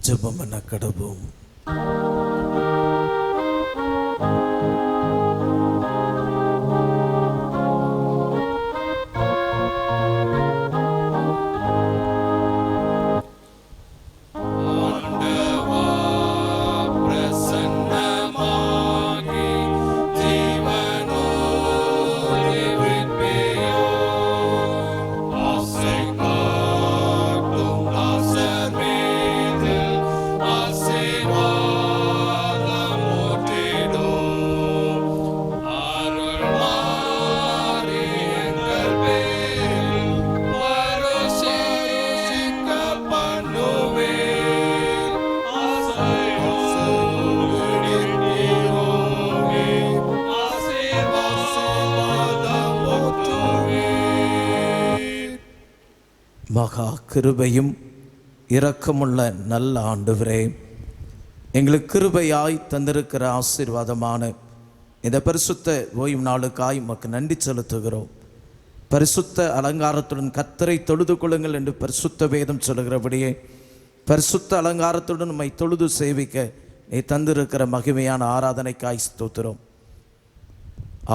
ஜெபம் பண்ண கடவோம். மகா கிருபையும் இரக்கமுள்ள நல்ல ஆண்டவரே, எங்களுக்கு கிருபையாய் தந்திருக்கிற ஆசீர்வாதமான இந்த பரிசுத்த ஓய்வு நாளுக்காய் உமக்கு நன்றி செலுத்துகிறோம். பரிசுத்த அலங்காரத்துடன் கர்த்தரை தொழுது கொள்ளுங்கள் என்று பரிசுத்த வேதம் சொல்லுகிறபடியே பரிசுத்த அலங்காரத்துடன் உம்மை தொழுது சேவிக்க நீ தந்திருக்கிற மகிமையான ஆராதனைக்காய் ஸ்தோத்திரம்.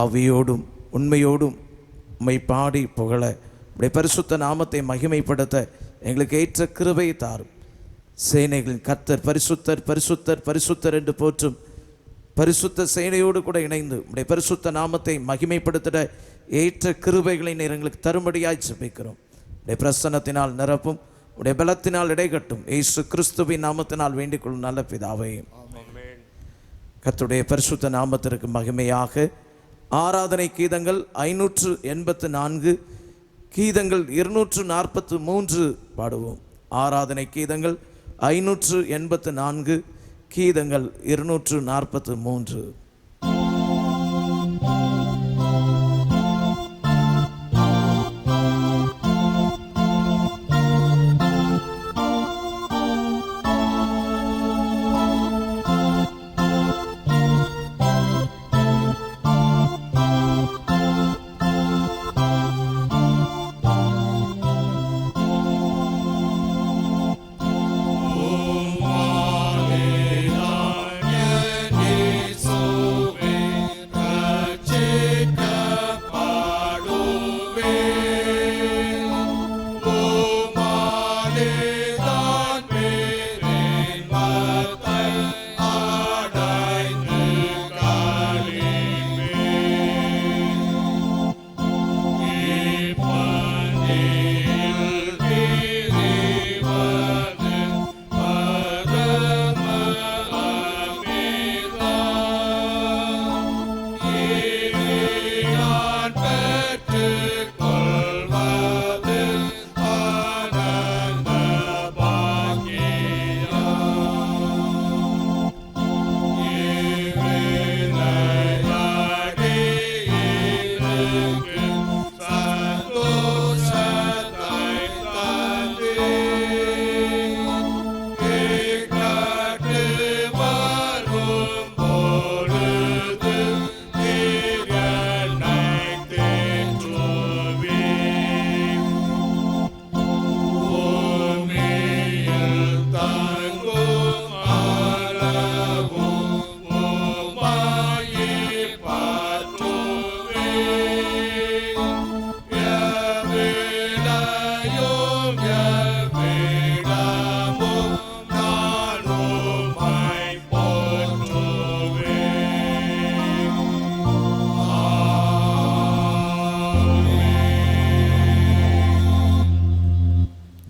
ஆவியோடும் உண்மையோடும் உம்மை பாடி புகழ உடைய பரிசுத்த நாமத்தை மகிமைப்படுத்த எங்களுக்கு ஏற்ற கிருபையை தாரும். சேனைகளின் கர்த்தர் பரிசுத்தர் பரிசுத்தர் பரிசுத்தர் என்று போற்றும் பரிசுத்த சேனையோடு கூட இணைந்து உடைய பரிசுத்த நாமத்தை மகிமைப்படுத்திட ஏற்ற கிருபைகளை நீர் எங்களுக்கு தரும்படியாய் ஜெபிக்கிறோம். உடைய பிரசன்னத்தினால் நிரப்பும், உடைய பலத்தினால் இடைகட்டும். இயேசு கிறிஸ்துவின் நாமத்தினால் வேண்டிக் கொள்ளும் நல்ல பிதாவே. கர்த்தருடைய பரிசுத்த நாமத்திற்கு மகிமையாக ஆராதனை கீதங்கள் 584, கீதங்கள் 243 பாடுவோம். ஆராதனை கீதங்கள் 584, கீதங்கள் 243.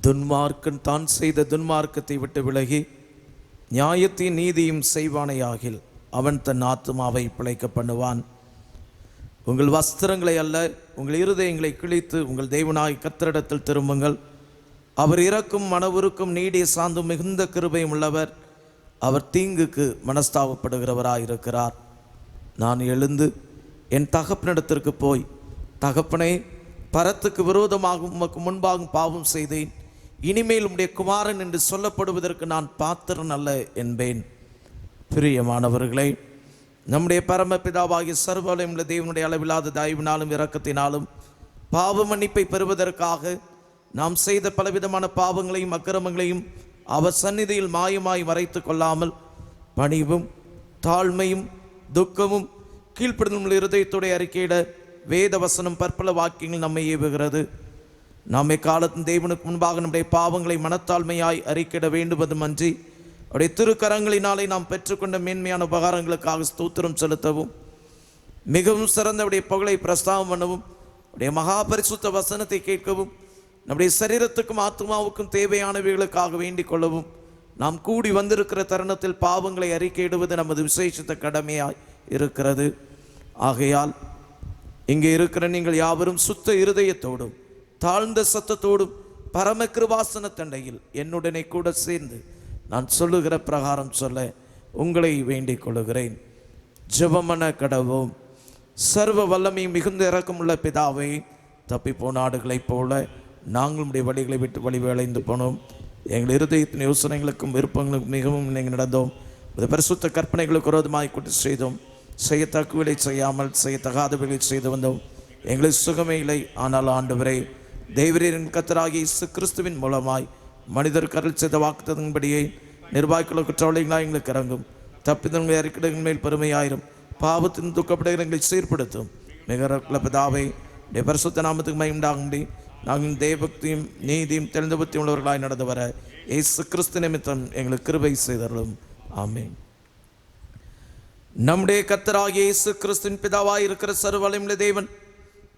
துன்மார்க்கன் தான் செய்த துன்மார்க்கத்தை விட்டு விலகி நியாயத்தையும் நீதியும் செய்வானையாகில் அவன் தன் ஆத்துமாவை பிழைக்க பண்ணுவான். உங்கள் வஸ்திரங்களை அல்ல, உங்கள் இருதயங்களை கிழித்து உங்கள் தேவனாய் கர்த்தரிடத்தில் திரும்புங்கள். அவர் இரக்கும் மனவுருக்கும் நீடிய சாந்தும் மிகுந்த கிருபையும் உள்ளவர். அவர் தீங்குக்கு மனஸ்தாபப்படுகிறவராயிருக்கிறார். நான் எழுந்து என் தகப்பனிடத்திற்கு போய், தகப்பனே, பரத்துக்கு விரோதமாக உமக்கு முன்பாக பாவம் செய்தேன். இனிமேல் உம்முடைய குமாரன் என்று சொல்லப்படுவதற்கு நான் பாத்திரன் அல்ல என்பேன். பிரியமானவர்களே, நம்முடைய பரமபிதாவாகிய சர்வவல்லமையுள்ள தேவனுடைய அளவில்லாத தயவினாலும் இரக்கத்தினாலும் பாவ மன்னிப்பை பெறுவதற்காக நாம் செய்த பலவிதமான பாவங்களையும் அக்கிரமங்களையும் அவர் சந்நிதியில் மாயமாய் மறைத்து கொள்ளாமல் பணிவும் தாழ்மையும் துக்கமும் கீழ்ப்படுதலும் இருதயத்துடைய அறிக்கையிட வேத வசனம் பற்பல வாக்கியங்கள் நம்மை ஏவுகிறது. நாம் எக்காலத்தின் தேவனுக்கு முன்பாக நம்முடைய பாவங்களை மனத்தாழ்மையாய் அறிக்கையிட வேண்டுவதுமன்றி அவருடைய திருக்கரங்களினாலே நாம் பெற்றுக்கொண்ட மேன்மையான உபகாரங்களுக்காக ஸ்தோத்திரம் செலுத்தவும் மிகவும் சிறந்தவுடைய புகழை பிரஸ்தாபம் பண்ணவும் அவருடைய மகாபரிசுத்த வசனத்தை கேட்கவும் நம்முடைய சரீரத்துக்கும் ஆத்மாவுக்கும் தேவையானவைகளுக்காக வேண்டிக் கொள்ளவும் நாம் கூடி வந்திருக்கிற தருணத்தில் பாவங்களை அறிக்கையிடுவது நமது விசேஷித்த கடமையாய் இருக்கிறது. ஆகையால் இங்கே இருக்கிற நீங்கள் யாவரும் சுத்த இருதயத்தோடும் தாழ்ந்த சத்தத்தோடும் பரம கிருபாசன தண்டையில் என்னுடனே கூட சேர்ந்து நான் சொல்லுகிற பிரகாரம் சொல்ல உங்களை வேண்டிக் கொள்ளுகிறேன். ஜெபமன கடவோம். சர்வ வல்லமையும் மிகுந்த இரக்கமுள்ள பிதாவை, தப்பி போன ஆடுகளைப் போல நாங்களுடைய வழிகளை விட்டு வழி விளைந்து போனோம். எங்கள் இருதயத்தின் யோசனைகளுக்கும் விருப்பங்களுக்கும் மிகவும் நீங்கள் நடந்தோம். பரிசுத்த கற்பனைகளுக்கு விரோதமாய் கூட்டி செய்தோம். செய்யத்தக்கவில்லை செய்யாமல் செய்யத்தகாதவர்களை செய்து வந்தோம். எங்களுக்கு சுகமே இல்லை. ஆனால் ஆண்டவரே, தேவரீரின் கர்த்தராகிய இயேசு கிறிஸ்துவின் மூலமாய் மனிதர் கருள் செய்த வாக்குத்தத்தின்படியே நிர்வாகிக்குள்ள குற்றவாளிகளாக எங்களுக்கு இறங்கும். தப்பிதங்களை அறிக்கையின் மேல் பெருமையாயிரும். பாவத்தின் துக்கப்படுகிற எங்களை சீர்படுத்தும். மிக பிதாவை பரிசுத்த நாமத்துக்கு மகிமையுண்டாகும்படி நாங்கள் தேவபக்தியும் நீதியும் தெளிந்த புத்தியும் உள்ளவர்களாய் நடந்து வர இயேசு கிறிஸ்து நிமித்தம் எங்களுக்கு கிருபை செய்தருளும். ஆமென். நம்முடைய கர்த்தராகிய இயேசு கிறிஸ்துவின் பிதாவாய் இருக்கிற சர்வ வல்லமையுள்ள தேவன்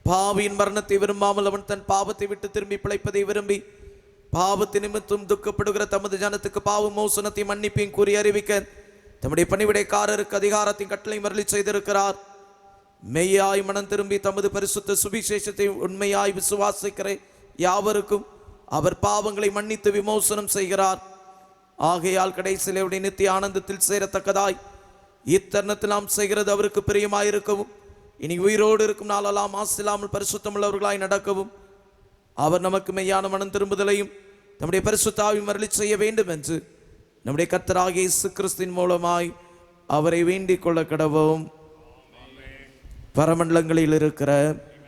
பாவியின் மரணத்தை விரும்பாமல் அவன் தன் பாவத்தை விட்டு திரும்பி பிழைப்பதை விரும்பி பாவத்தை நிமித்தம் துக்கப்படுகிற தமது ஜனத்துக்கு பாவ மோசனத்தை மன்னிப்பையும் கூறி அறிவிக்க தம்முடைய பணிவிடைக்காரருக்கு அதிகாரத்தின் கட்டளை மரளி செய்திருக்கிறார். மெய்யாய் மனம் திரும்பி தமது பரிசுத்த சுவிசேஷத்தை உண்மையாய் விசுவாசிக்கிற யாவருக்கும் அவர் பாவங்களை மன்னித்து விமோசனம் செய்கிறார். ஆகையால் கடைசியில் அவருடைய நித்திய ஆனந்தத்தில் சேரத்தக்கதாய் இத்தருணத்தில் நாம் செய்கிறது அவருக்கு பிரியமாயிருக்கவும் இனி உயிரோடு இருக்கும் நாளெல்லாம் ஆசில்லாமல் பரிசுத்தமுள்ளவர்களாய் நடக்கவும் அவர் நமக்கு மெய்யான மனம் திரும்புதலையும் நம்முடைய பரிசுத்தாவை மரளி செய்ய வேண்டும் என்று நம்முடைய கர்த்தராகிய இயேசு கிறிஸ்துவின் மூலமாய் அவரை வேண்டிக் கொள்ள கடவோம். பரமண்டலங்களில் இருக்கிற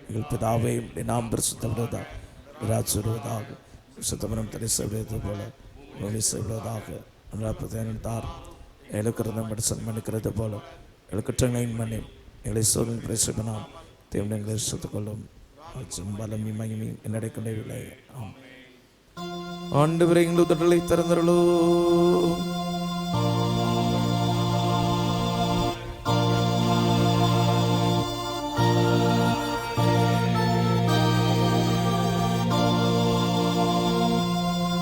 எங்கள் பிதாவே, நாம் பரிசுத்தப்படுவதாக சுத்தமனம் தடை செய்வது போல ஒளி செய்வதாக தார் எழுக்கிறத மன்னிக்கிறது போல எழுக்குற்றங்களின் மண்ணி எங்களை சோதனை பிரசவனாம் தேவன் எங்களை சுத்துக்கொள்ளும் பலமி மகிமை என்னடைக்கொண்டவில்லை. ஆண்டவரே, எங்கள் உதட்டலை திறந்தருளோ.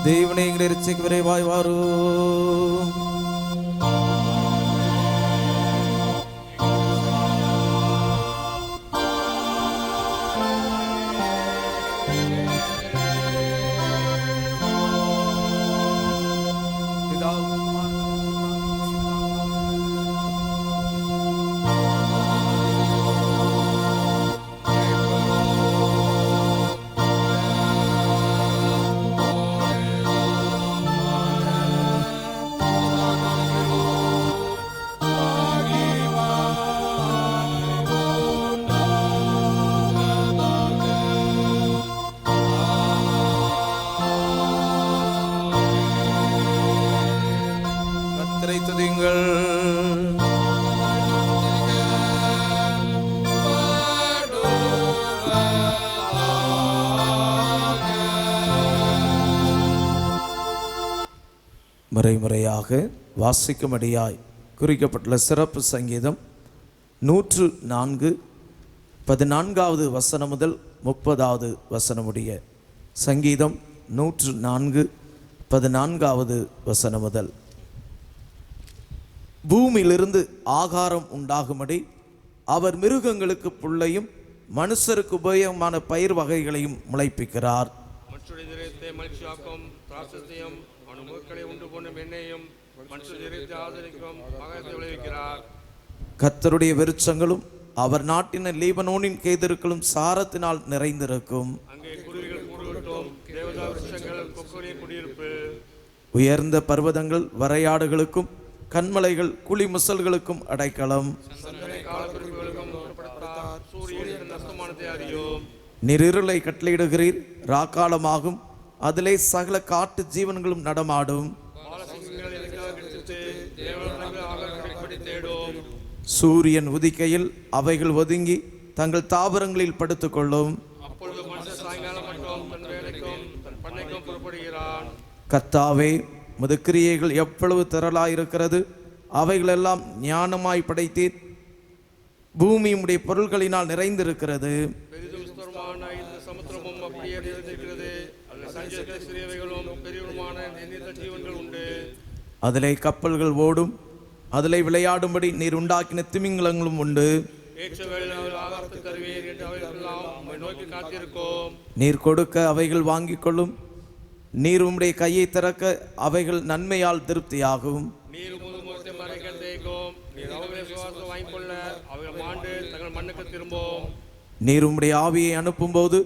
தேவனே, எங்களை இரட்சிக்க விரைவாய் வாரும். முறைமுறையாக வாசிக்கும்படியாய் குறிக்கப்பட்டுள்ள சிறப்பு சங்கீதம் 104 14வது வசனம் முதல் 30வது வசனமுடைய சங்கீதம் 104 14வது வசனம் முதல். பூமியிலிருந்து ஆகாரம் உண்டாகும்படி அவர் மிருகங்களுக்கு புல்லையும் மனுஷருக்கு உபயோகமான பயிர் வகைகளையும் முளைப்பிக்கிறார். கர்த்தருடைய விருட்சங்களும் அவர் நாட்டின லீபனோனின் கேதர்களும் சாரத்தினால் நிறைந்திருக்கும். உயர்ந்த பர்வதங்கள் வரையாடுகளுக்கும் கண்மலைகள் குழி முசல்களுக்கும் அடைக்கலம். நீர் இருளை கட்டளையிடுகிறீர், ராக்காலமாகும், அதிலே சகல காட்டு ஜீவன்களும் நடமாடும். சூரியன் உதிக்கையில் அவைகள் ஒதுங்கி தங்கள் தாவரங்களில் படுத்துக்கொள்ளும். கர்த்தாவே, உமது கிரியைகள் எவ்வளவு திரளாயிருக்கிறது! அவைகளெல்லாம் ஞானமாய் படைத்தீர். பூமி உம்முடைய பொருள்களினால் நிறைந்திருக்கிறது. அதிலே கப்பல்கள் ஓடும், அதிலே விளையாடும்படி நீர் உண்டாக்கின திமிங்கலங்களும் உண்டு. நீர் கொடுக்க அவைகள் வாங்கிக் கொள்ளும். நீர் உம்முடைய கையை திறக்க அவைகள் நன்மையால் திருப்தியாகும். நீர் உம்முடைய ஆவியை அனுப்பும்போது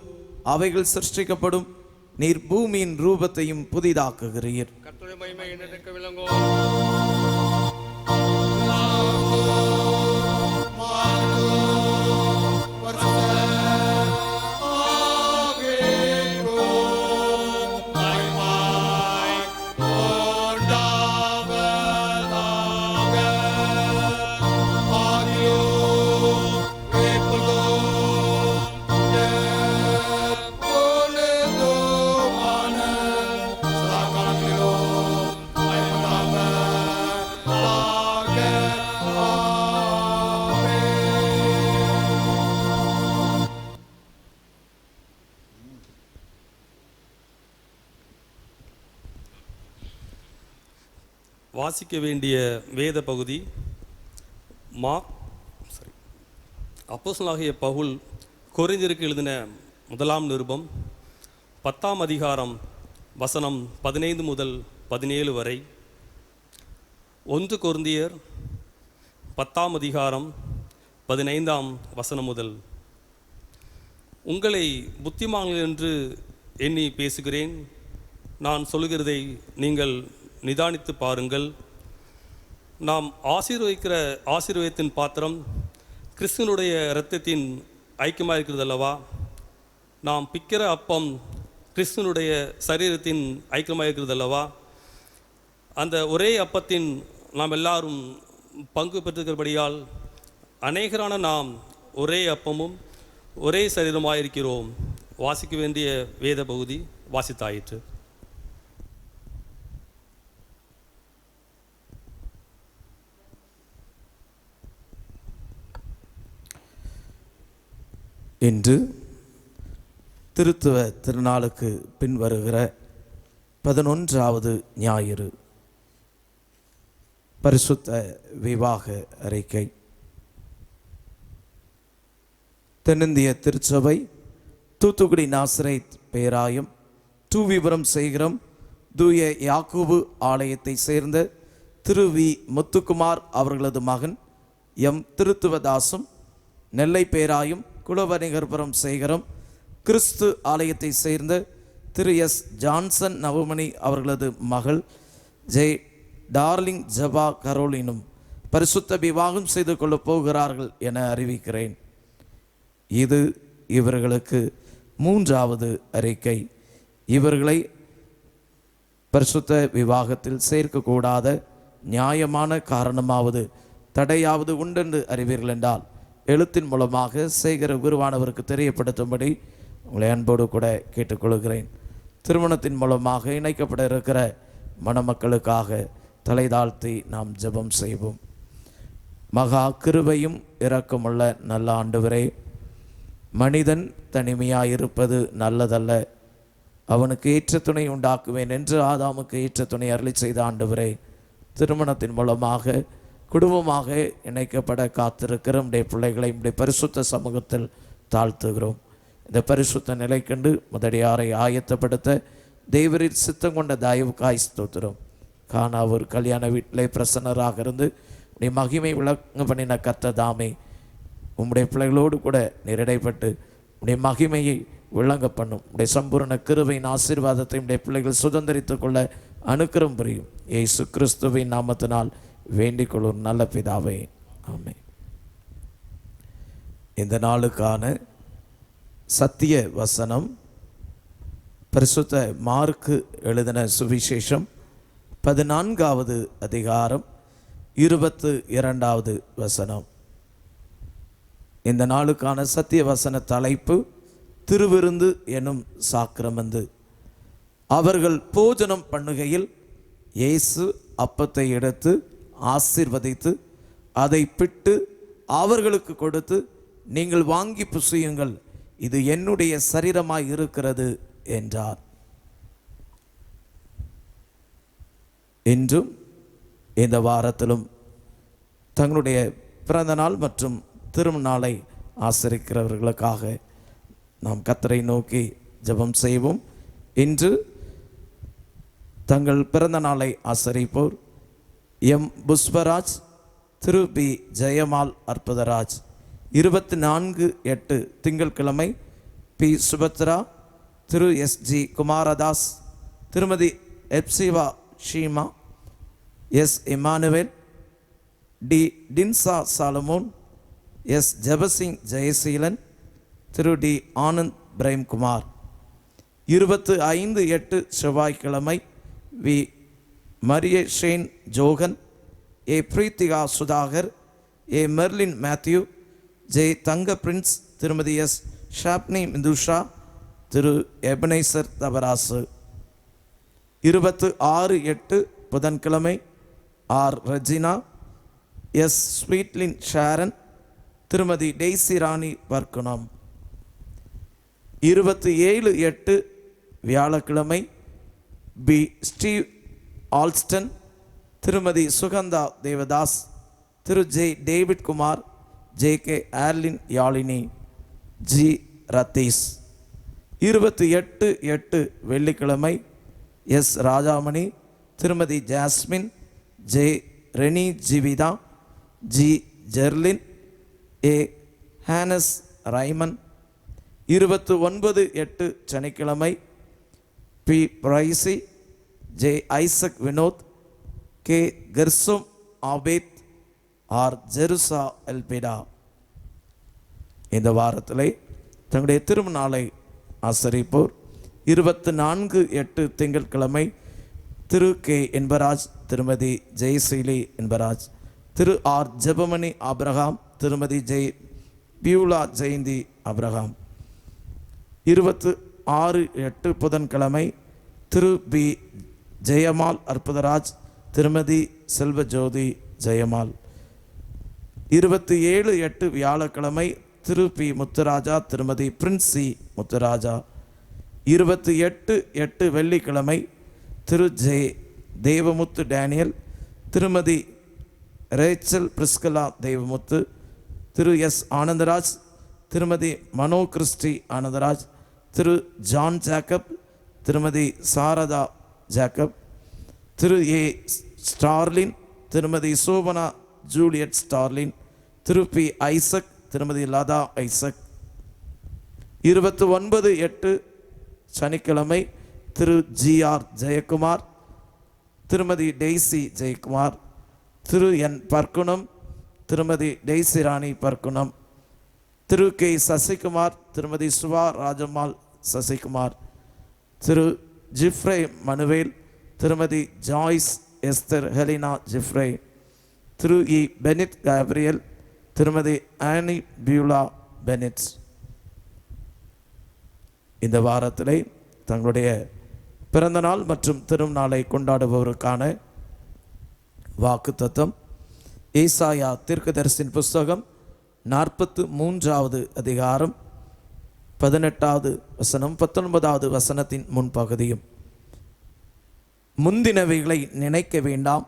அவைகள் சிருஷ்டிக்கப்படும். நீர் பூமியின் ரூபத்தையும் புதிதாக்குகிறீர். வாசிக்க வேண்டிய வேத பகுதி அப்போஸ்தலனாகிய பவுல் கொரிந்தியருக்கு எழுதின முதலாம் நிருபம் 10ஆம் அதிகாரம் வசனம் 15 முதல் 17 வரை. 1 கொரிந்தியர் 10ஆம் அதிகாரம் 15ஆம் வசனம் முதல். உங்களை புத்திமான்கள் என்று எண்ணி பேசுகிறேன். நான் சொல்லுகிறதை நீங்கள் நிதானித்து பாருங்கள். நாம் ஆசீர்வதிக்கிற ஆசீர்வாதத்தின் பாத்திரம் கிறிஸ்துவனுடைய இரத்தத்தின் ஐக்கியமாக இருக்கிறது அல்லவா? நாம் பிக்கிற அப்பம் கிறிஸ்துவனுடைய சரீரத்தின் ஐக்கியமாக இருக்கிறது அல்லவா? அந்த ஒரே அப்பத்தின் நாம் எல்லாரும் பங்கு பெற்றிருக்கிறபடியால் அநேகரான நாம் ஒரே அப்பமும் ஒரே சரீரமாக இருக்கிறோம். வாசிக்க வேண்டிய வேத பகுதி வாசித்தாயிற்று. இன்று திருத்துவ திருநாளுக்கு பின் வருகிற 11வது ஞாயிறு பரிசுத்த விவாக அறிக்கை. தென்னிந்திய திருச்சபை தூத்துக்குடி நாசரேத் பேராயம் தூவிபுரம் சேகரம் தூய யாக்கூபு ஆலயத்தை சேர்ந்த திரு வி முத்துக்குமார் அவர்களது மகன் எம் திருத்துவதாசும், நெல்லை பேராயம் குலவணிகர்புரம் சேகரம் கிறிஸ்து ஆலயத்தை சேர்ந்த திரு எஸ் ஜான்சன் நவமணி அவர்களது மகள் ஜே டார்லிங் ஜபா கரோலினும் பரிசுத்த விவாகம் செய்து கொள்ளப் போகிறார்கள் என அறிவிக்கிறேன். இது இவர்களுக்கு 3வது அறிக்கை. இவர்களை பரிசுத்த விவாகத்தில் சேர்க்கக்கூடாத நியாயமான காரணமாவது தடையாவது உண்டென்று அறிவீர்கள் என்றால் எழுத்தின் மூலமாக சேகர குருவானவருக்கு தெரியப்படுத்தும்படி உங்களை அன்போடு கூட கேட்டுக்கொள்கிறேன். திருமணத்தின் மூலமாக இணைக்கப்பட இருக்கிற மணமக்களுக்காக தலை தாழ்த்தி நாம் ஜெபம் செய்வோம். மகா கிருபையும் இரக்கமுள்ள நல்ல ஆண்டவரே, மனிதன் தனிமையாயிருப்பது நல்லதல்ல, அவனுக்கு ஏற்ற துணை உண்டாக்குவேன் என்று ஆதாமுக்கு ஏற்ற துணை அருளி செய்த ஆண்டவரே, திருமணத்தின் மூலமாக குடும்பமாக இணைக்கப்பட காத்திருக்கிற நம்முடைய பிள்ளைகளை நம்முடைய பரிசுத்த சமூகத்தில் தாழ்த்துகிறோம். இந்த பரிசுத்த நிலை கண்டு முதடியாரை ஆயத்தப்படுத்த தேவரின் சித்தம் கொண்ட தயவுக்காய் ஸ்தோத்திரம். கானாவூர் கல்யாண வீட்டிலே பிரசன்னராக இருந்து உடைய மகிமை விளங்க பண்ணின கர்த்தர் தாமே உம்முடைய பிள்ளைகளோடு கூட நிறைடைப்பட்டு உடைய மகிமையை விளங்க பண்ணும். உடைய சம்பூர்ண கிருபையின் ஆசீர்வாதத்தை உடைய பிள்ளைகள் சுதந்திரித்துக் கொள்ள அனுக்கிரம் புரியும். இயேசு கிறிஸ்துவின் நாமத்தினால் வேண்டிக் கொள்ளும் நல்ல பிதாவே, ஆமென். இந்த நாளுக்கான சத்திய வசனம் பரிசுத்த மார்க்கு எழுதின சுவிசேஷம் 14வது அதிகாரம் 22வது வசனம். இந்த நாளுக்கான சத்திய வசன தலைப்பு திருவிருந்து எனும் சாக்கிரமந்து. அவர்கள் போஜனம் பண்ணுகையில் இயேசு அப்பத்தை எடுத்து ஆசீர்வதித்து அதை பிட்டு அவர்களுக்கு கொடுத்து, நீங்கள் வாங்கி புசியுங்கள், இது என்னுடைய சரீரமாய் இருக்கிறது என்றார். இன்றும் இந்த வாரத்திலும் தங்களுடைய பிறந்த நாள் மற்றும் திருநாளை ஆசரிக்கிறவர்களுக்காக நாம் கர்த்தரை நோக்கி ஜெபம் செய்வோம். இன்று தங்கள் பிறந்த நாளை ஆசரிப்போர் எம் புஷ்பராஜ், திரு பி ஜெயமால் அற்புதராஜ். 24/8 திங்கட்கிழமை P Subhadra, Thiru SG Kumaradas, Thirumathi Hephzibah Sheema, S Emmanuel, D Dinsa Solomon, S Jabasingh Jeyaseelan, Thiru D Anand Premkumar. 25/8 செவ்வாய்க்கிழமை V Maria Shane Johan, A Preethika Sudhakar, A Merlin Mathew, J Thanga Prince, Thirumathi S Shabni Minthusha, Thiru Ebenezer Thabarasu. 26/8 புதன்கிழமை R Regina, S Sweetlin Sharon, Thirumathi Daisy ராணி வர்க்குணம். 27/8 வியாழக்கிழமை B Steve Alston, Thirumathi Sugantha Devadas, Thiru J David Kumar, J K Arlin Yazhini, G Ratheesh. 28/8 வெள்ளிக்கிழமை S Rajamani, Thirumathi Jasmine, J Renee Jivitha, G Jerlin, A Hans Raymon. 29/8 சனிக்கிழமை P Praisy, J Isaac Vinoth, K Gershom Obed, R Jerusha Elpida. இந்த வாரத்திலே தங்களுடைய திருநாளை ஆசரிப்போர் 24/8 திங்கட்கிழமை திரு K Enbaraj, திருமதி ஜெயசீலி என்பராஜ், திரு R Jebamani Abraham, திருமதி Jai Beulah Jayanthi Abraham. 26/8 புதன்கிழமை திரு பி ஜெயமால் அற்புதராஜ், திருமதி செல்வஜோதி ஜெயமால். 27/8 வியாழக்கிழமை திரு பி முத்துராஜா, திருமதி பிரின்சி முத்துராஜா. 28/8 வெள்ளிக்கிழமை திரு ஜே தேவமுத்து டேனியல், திருமதி ரேச்சல் பிரிஸ்கலா தேவமுத்து, திரு எஸ் ஆனந்தராஜ், திருமதி மனோ கிறிஸ்டி ஆனந்தராஜ், திரு ஜான் ஜாக்கப், திருமதி சாரதா ஜாக்கப், திரு ஏ ஸ்டார்லின், திருமதி சோபனா ஜூலியட் ஸ்டார்லின், திரு பி ஐசக், திருமதி லதா ஐசக். 29/8 சனிக்கிழமை திரு ஜி ஆர் ஜெயக்குமார், திருமதி டெய்சி ஜெயக்குமார், திரு என் பர்க்குணம், திருமதி டெய்சி ராணி பர்க்குணம், திரு கே சசிகுமார், திருமதி சுவா ராஜம்மாள் சசிகுமார், திரு ஜிஃப்ரே மனுவேல், திருமதி ஜாய்ஸ் எஸ்தர் ஹெலினா ஜிஃப்ரே, திரு இ பெனிட் கேப்ரியல், திருமதி ஆனி பியூலா பெனிட். இந்த வாரத்திலே தங்களுடைய பிறந்தநாள் மற்றும் திருநாளை கொண்டாடுபவருக்கான வாக்குத்தத்தம் ஏசாயா தீர்க்கதரிசியின் புஸ்தகம் 43வது அதிகாரம் 18வது வசனம் 19வது வசனத்தின் முன்பகுதியும். முந்தினவைகளை நினைக்க வேண்டாம்,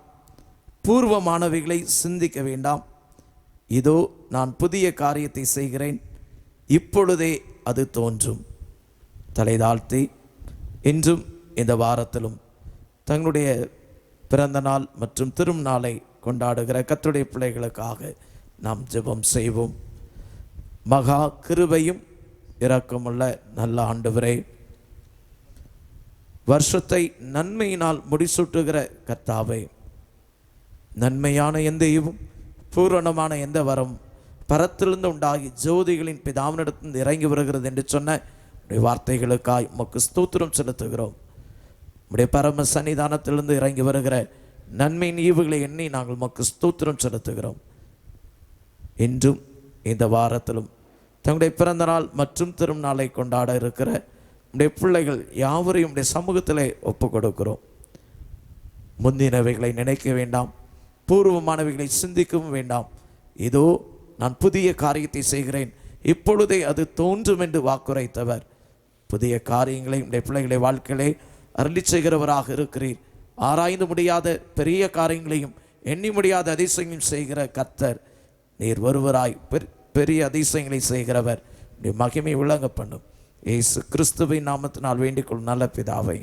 பூர்வமானவைகளை சிந்திக்க வேண்டாம். இதோ நான் புதிய காரியத்தை செய்கிறேன், இப்பொழுதே அது தோன்றும். தலை தாழ்த்தி இன்றும் இந்த வாரத்திலும் தங்களுடைய பிறந்த நாள் மற்றும் திருநாளை கொண்டாடுகிற கர்த்தருடைய பிள்ளைகளுக்காக நாம் ஜெபம் செய்வோம். மகா கிருபையும் இரக்கமுள்ள நல்ல ஆண்டவரே, வருஷத்தை நன்மையினால் முடிசூட்டுகிற கர்த்தாவே, நன்மையான எந்த ஈவும் பூரணமான எந்த வரம் பரத்திலிருந்து உண்டாகி ஜோதிகளின் பிதாவினிடத்திலிருந்து இறங்கி வருகிறது என்று சொன்ன உடைய வார்த்தைகளுக்காய் உமக்கு ஸ்தோத்திரம் செலுத்துகிறோம். உடைய பரம சன்னிதானத்திலிருந்து இறங்கி வருகிற நன்மையின் ஈவுகளை எண்ணி நாங்கள் உமக்கு ஸ்தோத்திரம் செலுத்துகிறோம். இன்றும் இந்த வாரத்திலும் தங்களுடைய பிறந்த நாள் மற்றும் திருநாளை கொண்டாட இருக்கிற உடைய பிள்ளைகள் யாவரையும் உடைய சமூகத்திலே ஒப்பு கொடுக்கிறோம். முந்தினவைகளை நினைக்க வேண்டாம், பூர்வமானவைகளை சிந்திக்கவும் வேண்டாம். இதோ நான் புதிய காரியத்தை செய்கிறேன், இப்பொழுதே அது தோன்றும் என்று வாக்குரைத்தவர். புதிய காரியங்களை உடைய பிள்ளைகளை வாழ்க்கையிலே அருளி செய்கிறவராக இருக்கிறீர். ஆராய்ந்து முடியாத பெரிய காரியங்களையும் எண்ணி முடியாத அதிசயங்களையும் செய்கிற கர்த்தர் நீர் ஒருவராய் பெரிய அதிசயங்களை செய்கிறவர். மகிமை விளங்க பண்ணும். இயேசு கிறிஸ்துவின் நாமத்தினால் வேண்டிக்கொள்ளும் நல்ல பிதாவை.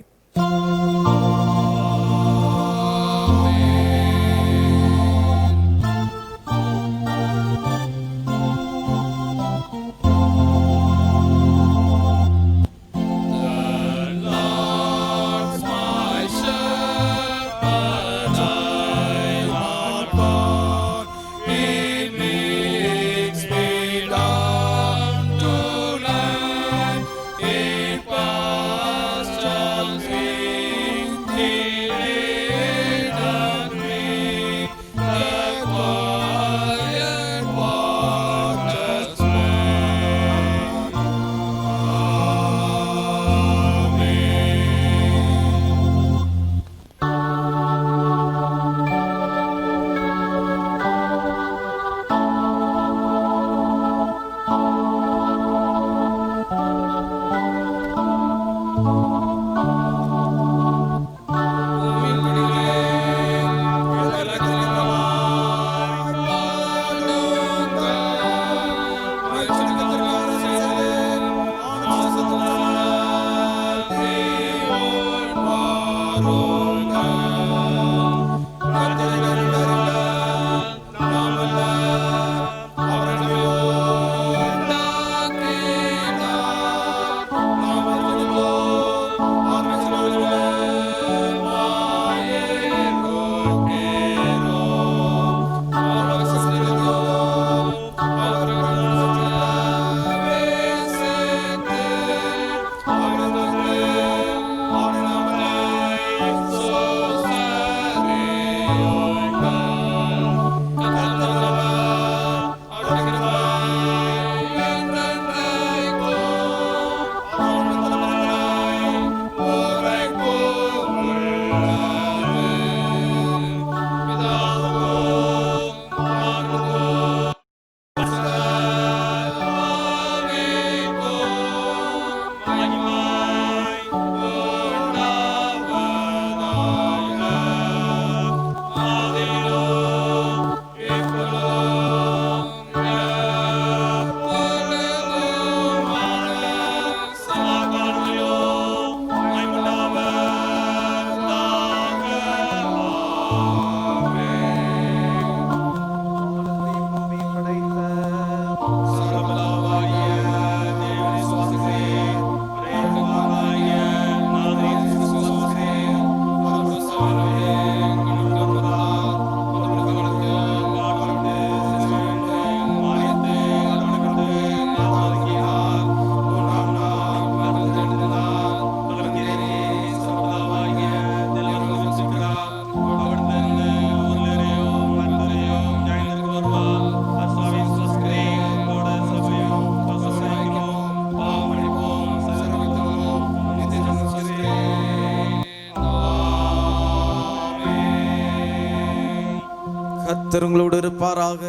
கர்த்தர் உங்களோடு இருப்பாராக.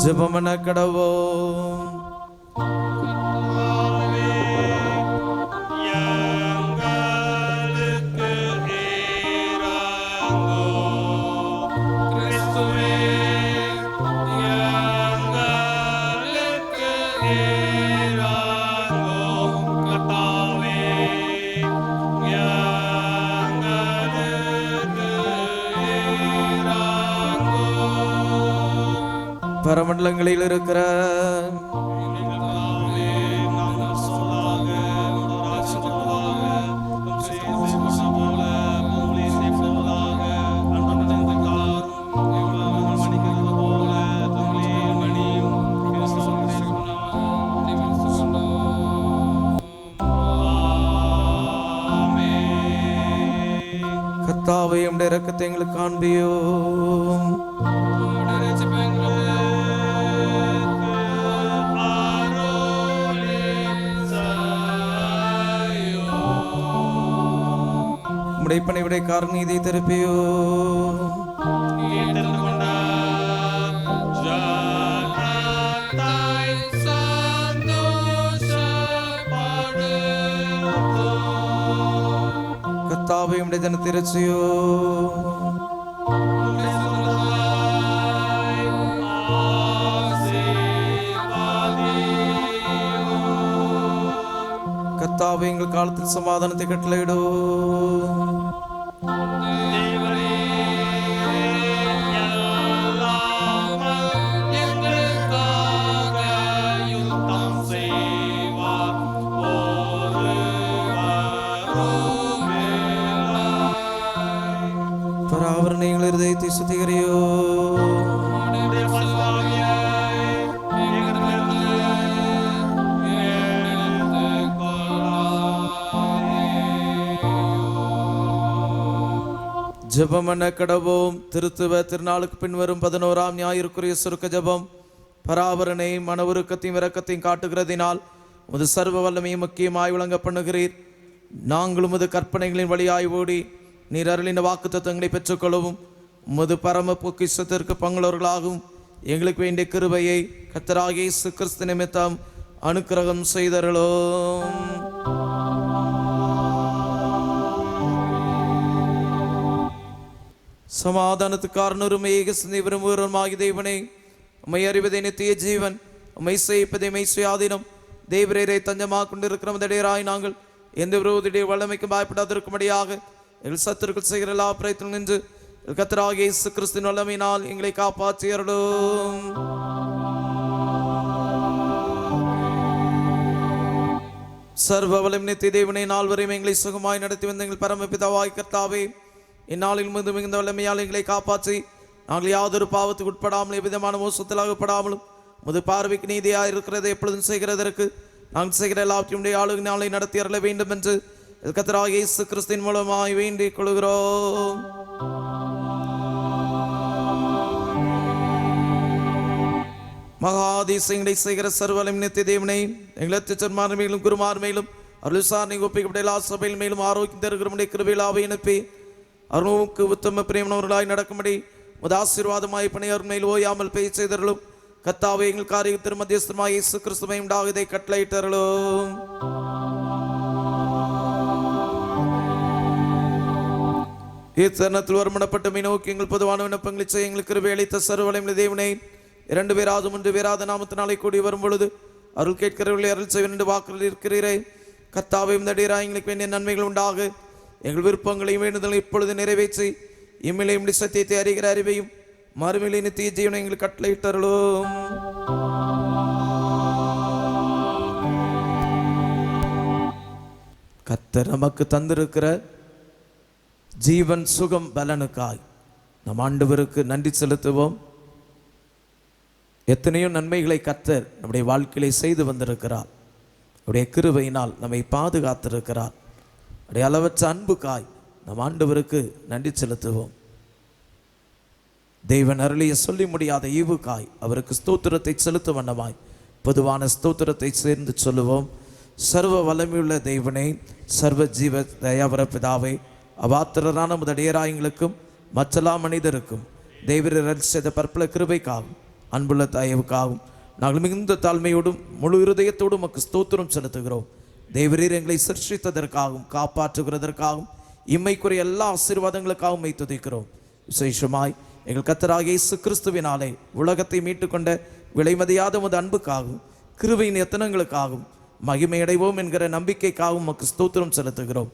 ஜெபம் பண்ண கடவோம். பரமண்டலங்களில் இருக்கிற உம்முடைய இரக்கத்தை எங்களுக்கு காண்பியும். உம்முடைய பணிவிடைக்கார நீதி திருப்பியோ. கர்த்தாவே உம்முடைய ஜனத்திரட்சியோ. கர்த்தாவே எங்கள் காலத்தில் சமாதானத்தை கட்டளையிடோ. பராவரணை எங்கள் இருதயத்தை சுத்திகரியோ. ஜெபம் பண்ண கடவோம். திருத்துவ திருநாளுக்கு பின்வரும் 11ஆம் ஞாயிற்குரிய சுருக்க ஜெபம். பராவரணை மன உருக்கத்தையும் இரக்கத்தையும் காட்டுகிறதினால் உமது சர்வ வல்லமையும் முக்கியமாய் விளங்க பண்ணுகிறீர். நாங்கள் உமது கற்பனைகளின் வழியாய் ஓடி நீர் அருளின வாக்கு தத்துவங்களை பெற்றுக்கொள்ளவும் உமது பரம பொக்கிஷத்திற்கு பங்குள்ளவர்களாகவும் எங்களுக்கு வேண்டிய கிருபையை கர்த்தராகிய இயேசு கிறிஸ்து நிமித்தம் அனுக்கிரகம் செய்தருளும். சமாதானத்துக்காரனரும் ஏக சிந்தை விரும்புகிறவருமாகிய தேவனே, உம்மை அறிவதை நித்திய ஜீவன், உம்மை சேவிப்பதை மெய் சுயாதீனம், தேவரீரை தஞ்சமாக கொண்டிருக்கிறவதடையராய் நாங்கள் எந்த விரோதியுடைய வல்லமைக்கு பயப்படாதிருக்கும்படியாக எங்கள் சத்துருக்கள் செய்கிற எல்லா பிரயத்தனம் நின்று கர்த்தராகிய இயேசு கிறிஸ்துவின் வல்லமையினால் எங்களை காப்பாற்றி அருளும். சர்வ வல்லமை நித்திய தேவனே, நால்வரையும் எங்களை சுகமாய் நடத்தி வந்த எங்கள் பரமபிதாவாய் கர்த்தாவே, இந்நாளில் மிகுந்த வல்லமையால் எங்களை காப்பாற்றி நாங்கள் யாதொரு பாவத்துக்கு உட்படாமல் எவ்விதமான மோசத்தில் அகப்படாமலும் முது பார்வைக்கு நீதியாக இருக்கிறதை எப்பொழுதும் செய்கிறதற்கு நாங்கள் செய்கிற எல்லாவற்றையும் ஆளுகை நாளை நடத்தி அருள வேண்டும் என்று கர்த்தராகிய இயேசு கிறிஸ்துவின் மூலமாய் வேண்டிக் கொள்கிறோம். மகாதிசயங்களை செய்கிற சர்வலம் நித்திய தேவனை, எங்கள் திருமார் மேலும் குருமார் மேலும் அருள் சாரணை ஒப்பிக்கப்பட்ட எல்லா சபையில் மேலும் ஆரோக்கியம் தருகிற கிருபையிலாவை அனுப்பி அருணுக்கு உத்தம பிரேமனவர்களாய் நடக்கும்படி முத ஆசீர்வாதமாய் பணியார் மேல் ஓயாமல் பேய் செய்தருளும். கர்த்தாவே, எங்கள் காரியத்திற்கு மத்தியஸ்தமாய் இயேசு கிறிஸ்துவை உண்டாவதை கட்டளையிட்டருளும். இத்தருணத்தில் வருமனப்பட்ட நோக்கி எங்கள் பொதுவான விண்ணப்பங்களை செய்ய எங்களுக்கு கிருபை அளித்த சர்வவல்லமையுள்ள தேவனே, 2 பேராது 3 பேராத நாமத்தினாலே கூடி வரும் பொழுது அருள் கேட்கிறவர்களை அருள் செய்ய 2 வாக்குகள் இருக்கிறீரே. கர்த்தாவே, இந்த அடியராய் எங்களுக்கு வேண்டிய நன்மைகள் உண்டாக எங்கள் விருப்பங்களையும் வேண்டுதலை இப்பொழுது நிறைவேற்றி இம்மிலை சத்தியத்தை அறிகிற அறிவையும் மறுமையிலே நித்திய ஜீவனை எங்களுக்கு கட்டளையிட்டருளும். கர்த்தர் நமக்கு தந்திருக்கிற ஜீவன் சுகம் பலனுக்காய் நம் ஆண்டவருக்கு நன்றி செலுத்துவோம். எத்தனையோ நன்மைகளை கர்த்தர் நம்முடைய வாழ்க்கையிலே செய்து வந்திருக்கிறார். அவருடைய கிருபையினால் நம்மை பாதுகாத்திருக்கிறார். அவருடைய அளவற்ற அன்புக்காய் நம் ஆண்டவருக்கு நன்றி செலுத்துவோம். தேவன் அருளிய சொல்லி முடியாத ஈவுக்காய் அவருக்கு ஸ்தோத்திரத்தை செலுத்தும் வண்ணமாய் பொதுவான ஸ்தோத்திரத்தை சேர்ந்து சொல்லுவோம். சர்வ வல்லமையுள்ள தேவனே, சர்வ ஜீவ தயாவர பிதாவே, அபாத்திரரான முதடையராயங்களுக்கும் மற்றெல்லா மனிதருக்கும் தேவரர் செய்த பற்பல கிருபைக்காகும் அன்புள்ள தயவுக்காகும் நாங்கள் மிகுந்த தாழ்மையோடும் முழு இருதயத்தோடும் உமக்கு ஸ்தோத்திரம் செலுத்துகிறோம். தேவரீர் எங்களை சிருஷ்டித்ததற்காகவும் காப்பாற்றுகிறதற்காகவும் இம்மைக்குரிய எல்லா ஆசீர்வாதங்களுக்காகவும் மை துதிக்கிறோம். விசேஷமாய் எங்கள் கர்த்தராகிய இயேசு கிறிஸ்துவினாலே உலகத்தை மீட்டுக்கொண்ட விலைமதியாத உமது அன்புக்காகவும் கிருபையின் எத்தனங்களுக்காகவும் மகிமையடைவோம் என்கிற நம்பிக்கைக்காகவும் உமக்கு ஸ்தோத்திரம் செலுத்துகிறோம்.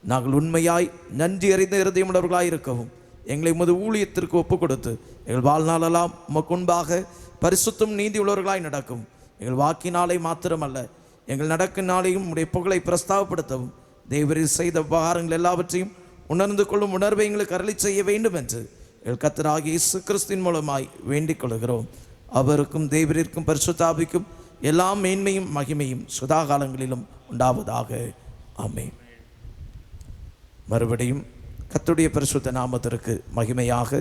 நாங்கள் உண்மையாய் நன்றி அறிந்த இருதயமுள்ளவர்களாய் இருக்கவும் எங்களை உமது ஊழியத்திற்கு ஒப்பு கொடுத்து எங்கள் வாழ்நாளெல்லாம் உமக்கு முன்பாக பரிசுத்தம் நீதி உள்ளவர்களாய் நடக்கும் எங்கள் வாக்கினாலே மாத்திரமல்ல எங்கள் நடக்கினாலேயும் உடைய புகழை பிரஸ்தாபப்படுத்தவும் தேவரீர் செய்த உபகாரங்கள் எல்லாவற்றையும் உணர்ந்து கொள்ளும் உணர்வை எங்களுக்கு அருளி செய்ய வேண்டும் என்று எங்கள் கர்த்தராகிய இயேசு கிறிஸ்துவின் மூலமாய் வேண்டிக் கொள்கிறோம். அவருக்கும் தேவரிற்கும் பரிசுத்தாவிக்கும் எல்லா மேன்மையும் மகிமையும் சதாகாலங்களிலும் உண்டாவதாக. ஆமென். மறுபடியும் கர்த்தருடைய பரிசுத்த நாமத்திற்கு மகிமையாக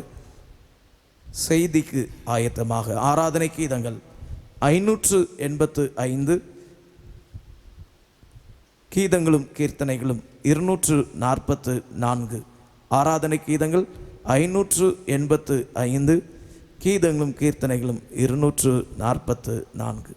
செய்திக்கு ஆயத்தமாக ஆராதனை கீதங்கள் 585 கீதங்களும் கீர்த்தனைகளும் 244. ஆராதனை கீதங்கள் 585 கீதங்களும் கீர்த்தனைகளும் 244.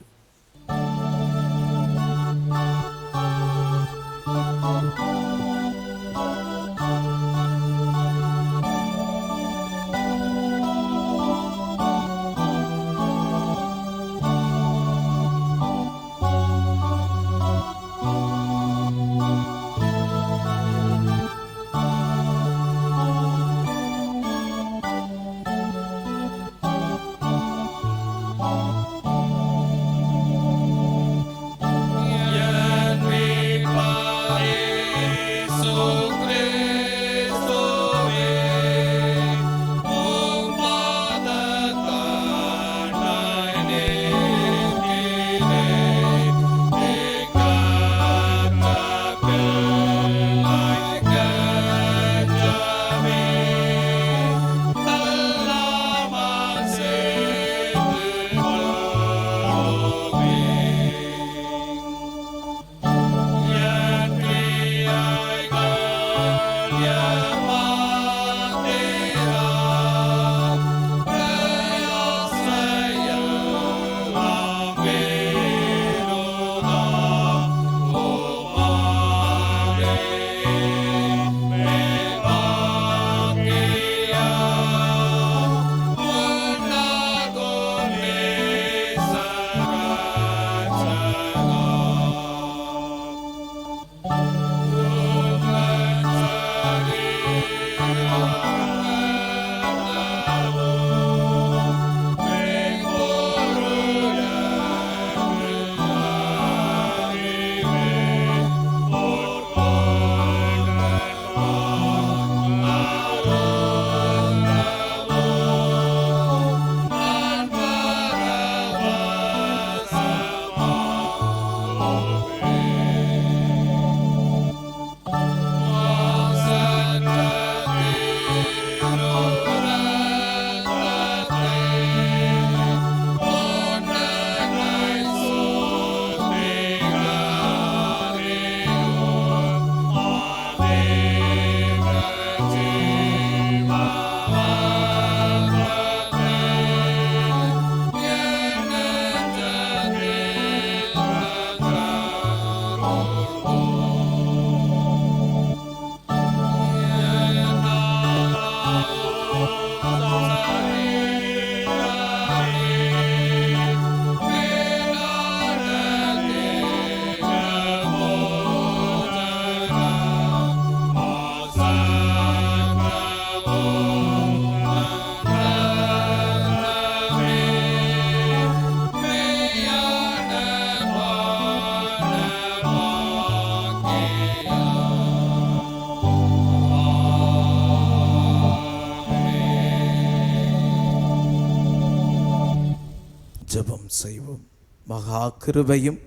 ஜெபம் செய்வோம். மகா கிருபையும்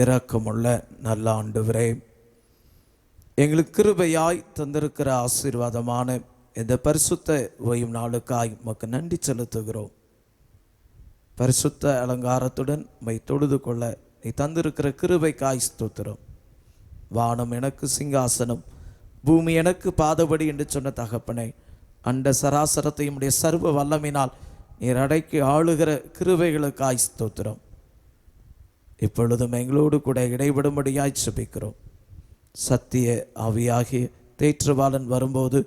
இரக்கமுள்ள நல்ல ஆண்டவரே, எங்களுக்கு கிருபையாய் தந்திருக்கிற ஆசீர்வாதமான இந்த பரிசுத்த ஓய்வு நாளுக்காய் உமக்கு நன்றி செலுத்துகிறோம். பரிசுத்த அலங்காரத்துடன் உம்மை தொழுது கொள்ள நீ தந்திருக்கிற கிருபைக்காய் ஸ்தோத்திரம். வானம் எனக்கு சிங்காசனம், பூமி எனக்கு பாதபடி என்று சொன்ன தகப்பனே, அண்ட சராசரத்தையும் உடைய சர்வ வல்லமினால் நீர் அடக்கி ஆளுகிற கிருபைகளுக்காய் ஸ்தோத்திரம். இப்பொழுதும் எங்களோடு கூட இடைவிடும்படியாய் செபிக்கிறோம். சத்திய ஆவியாகிய தேற்றவாளன் வரும்போது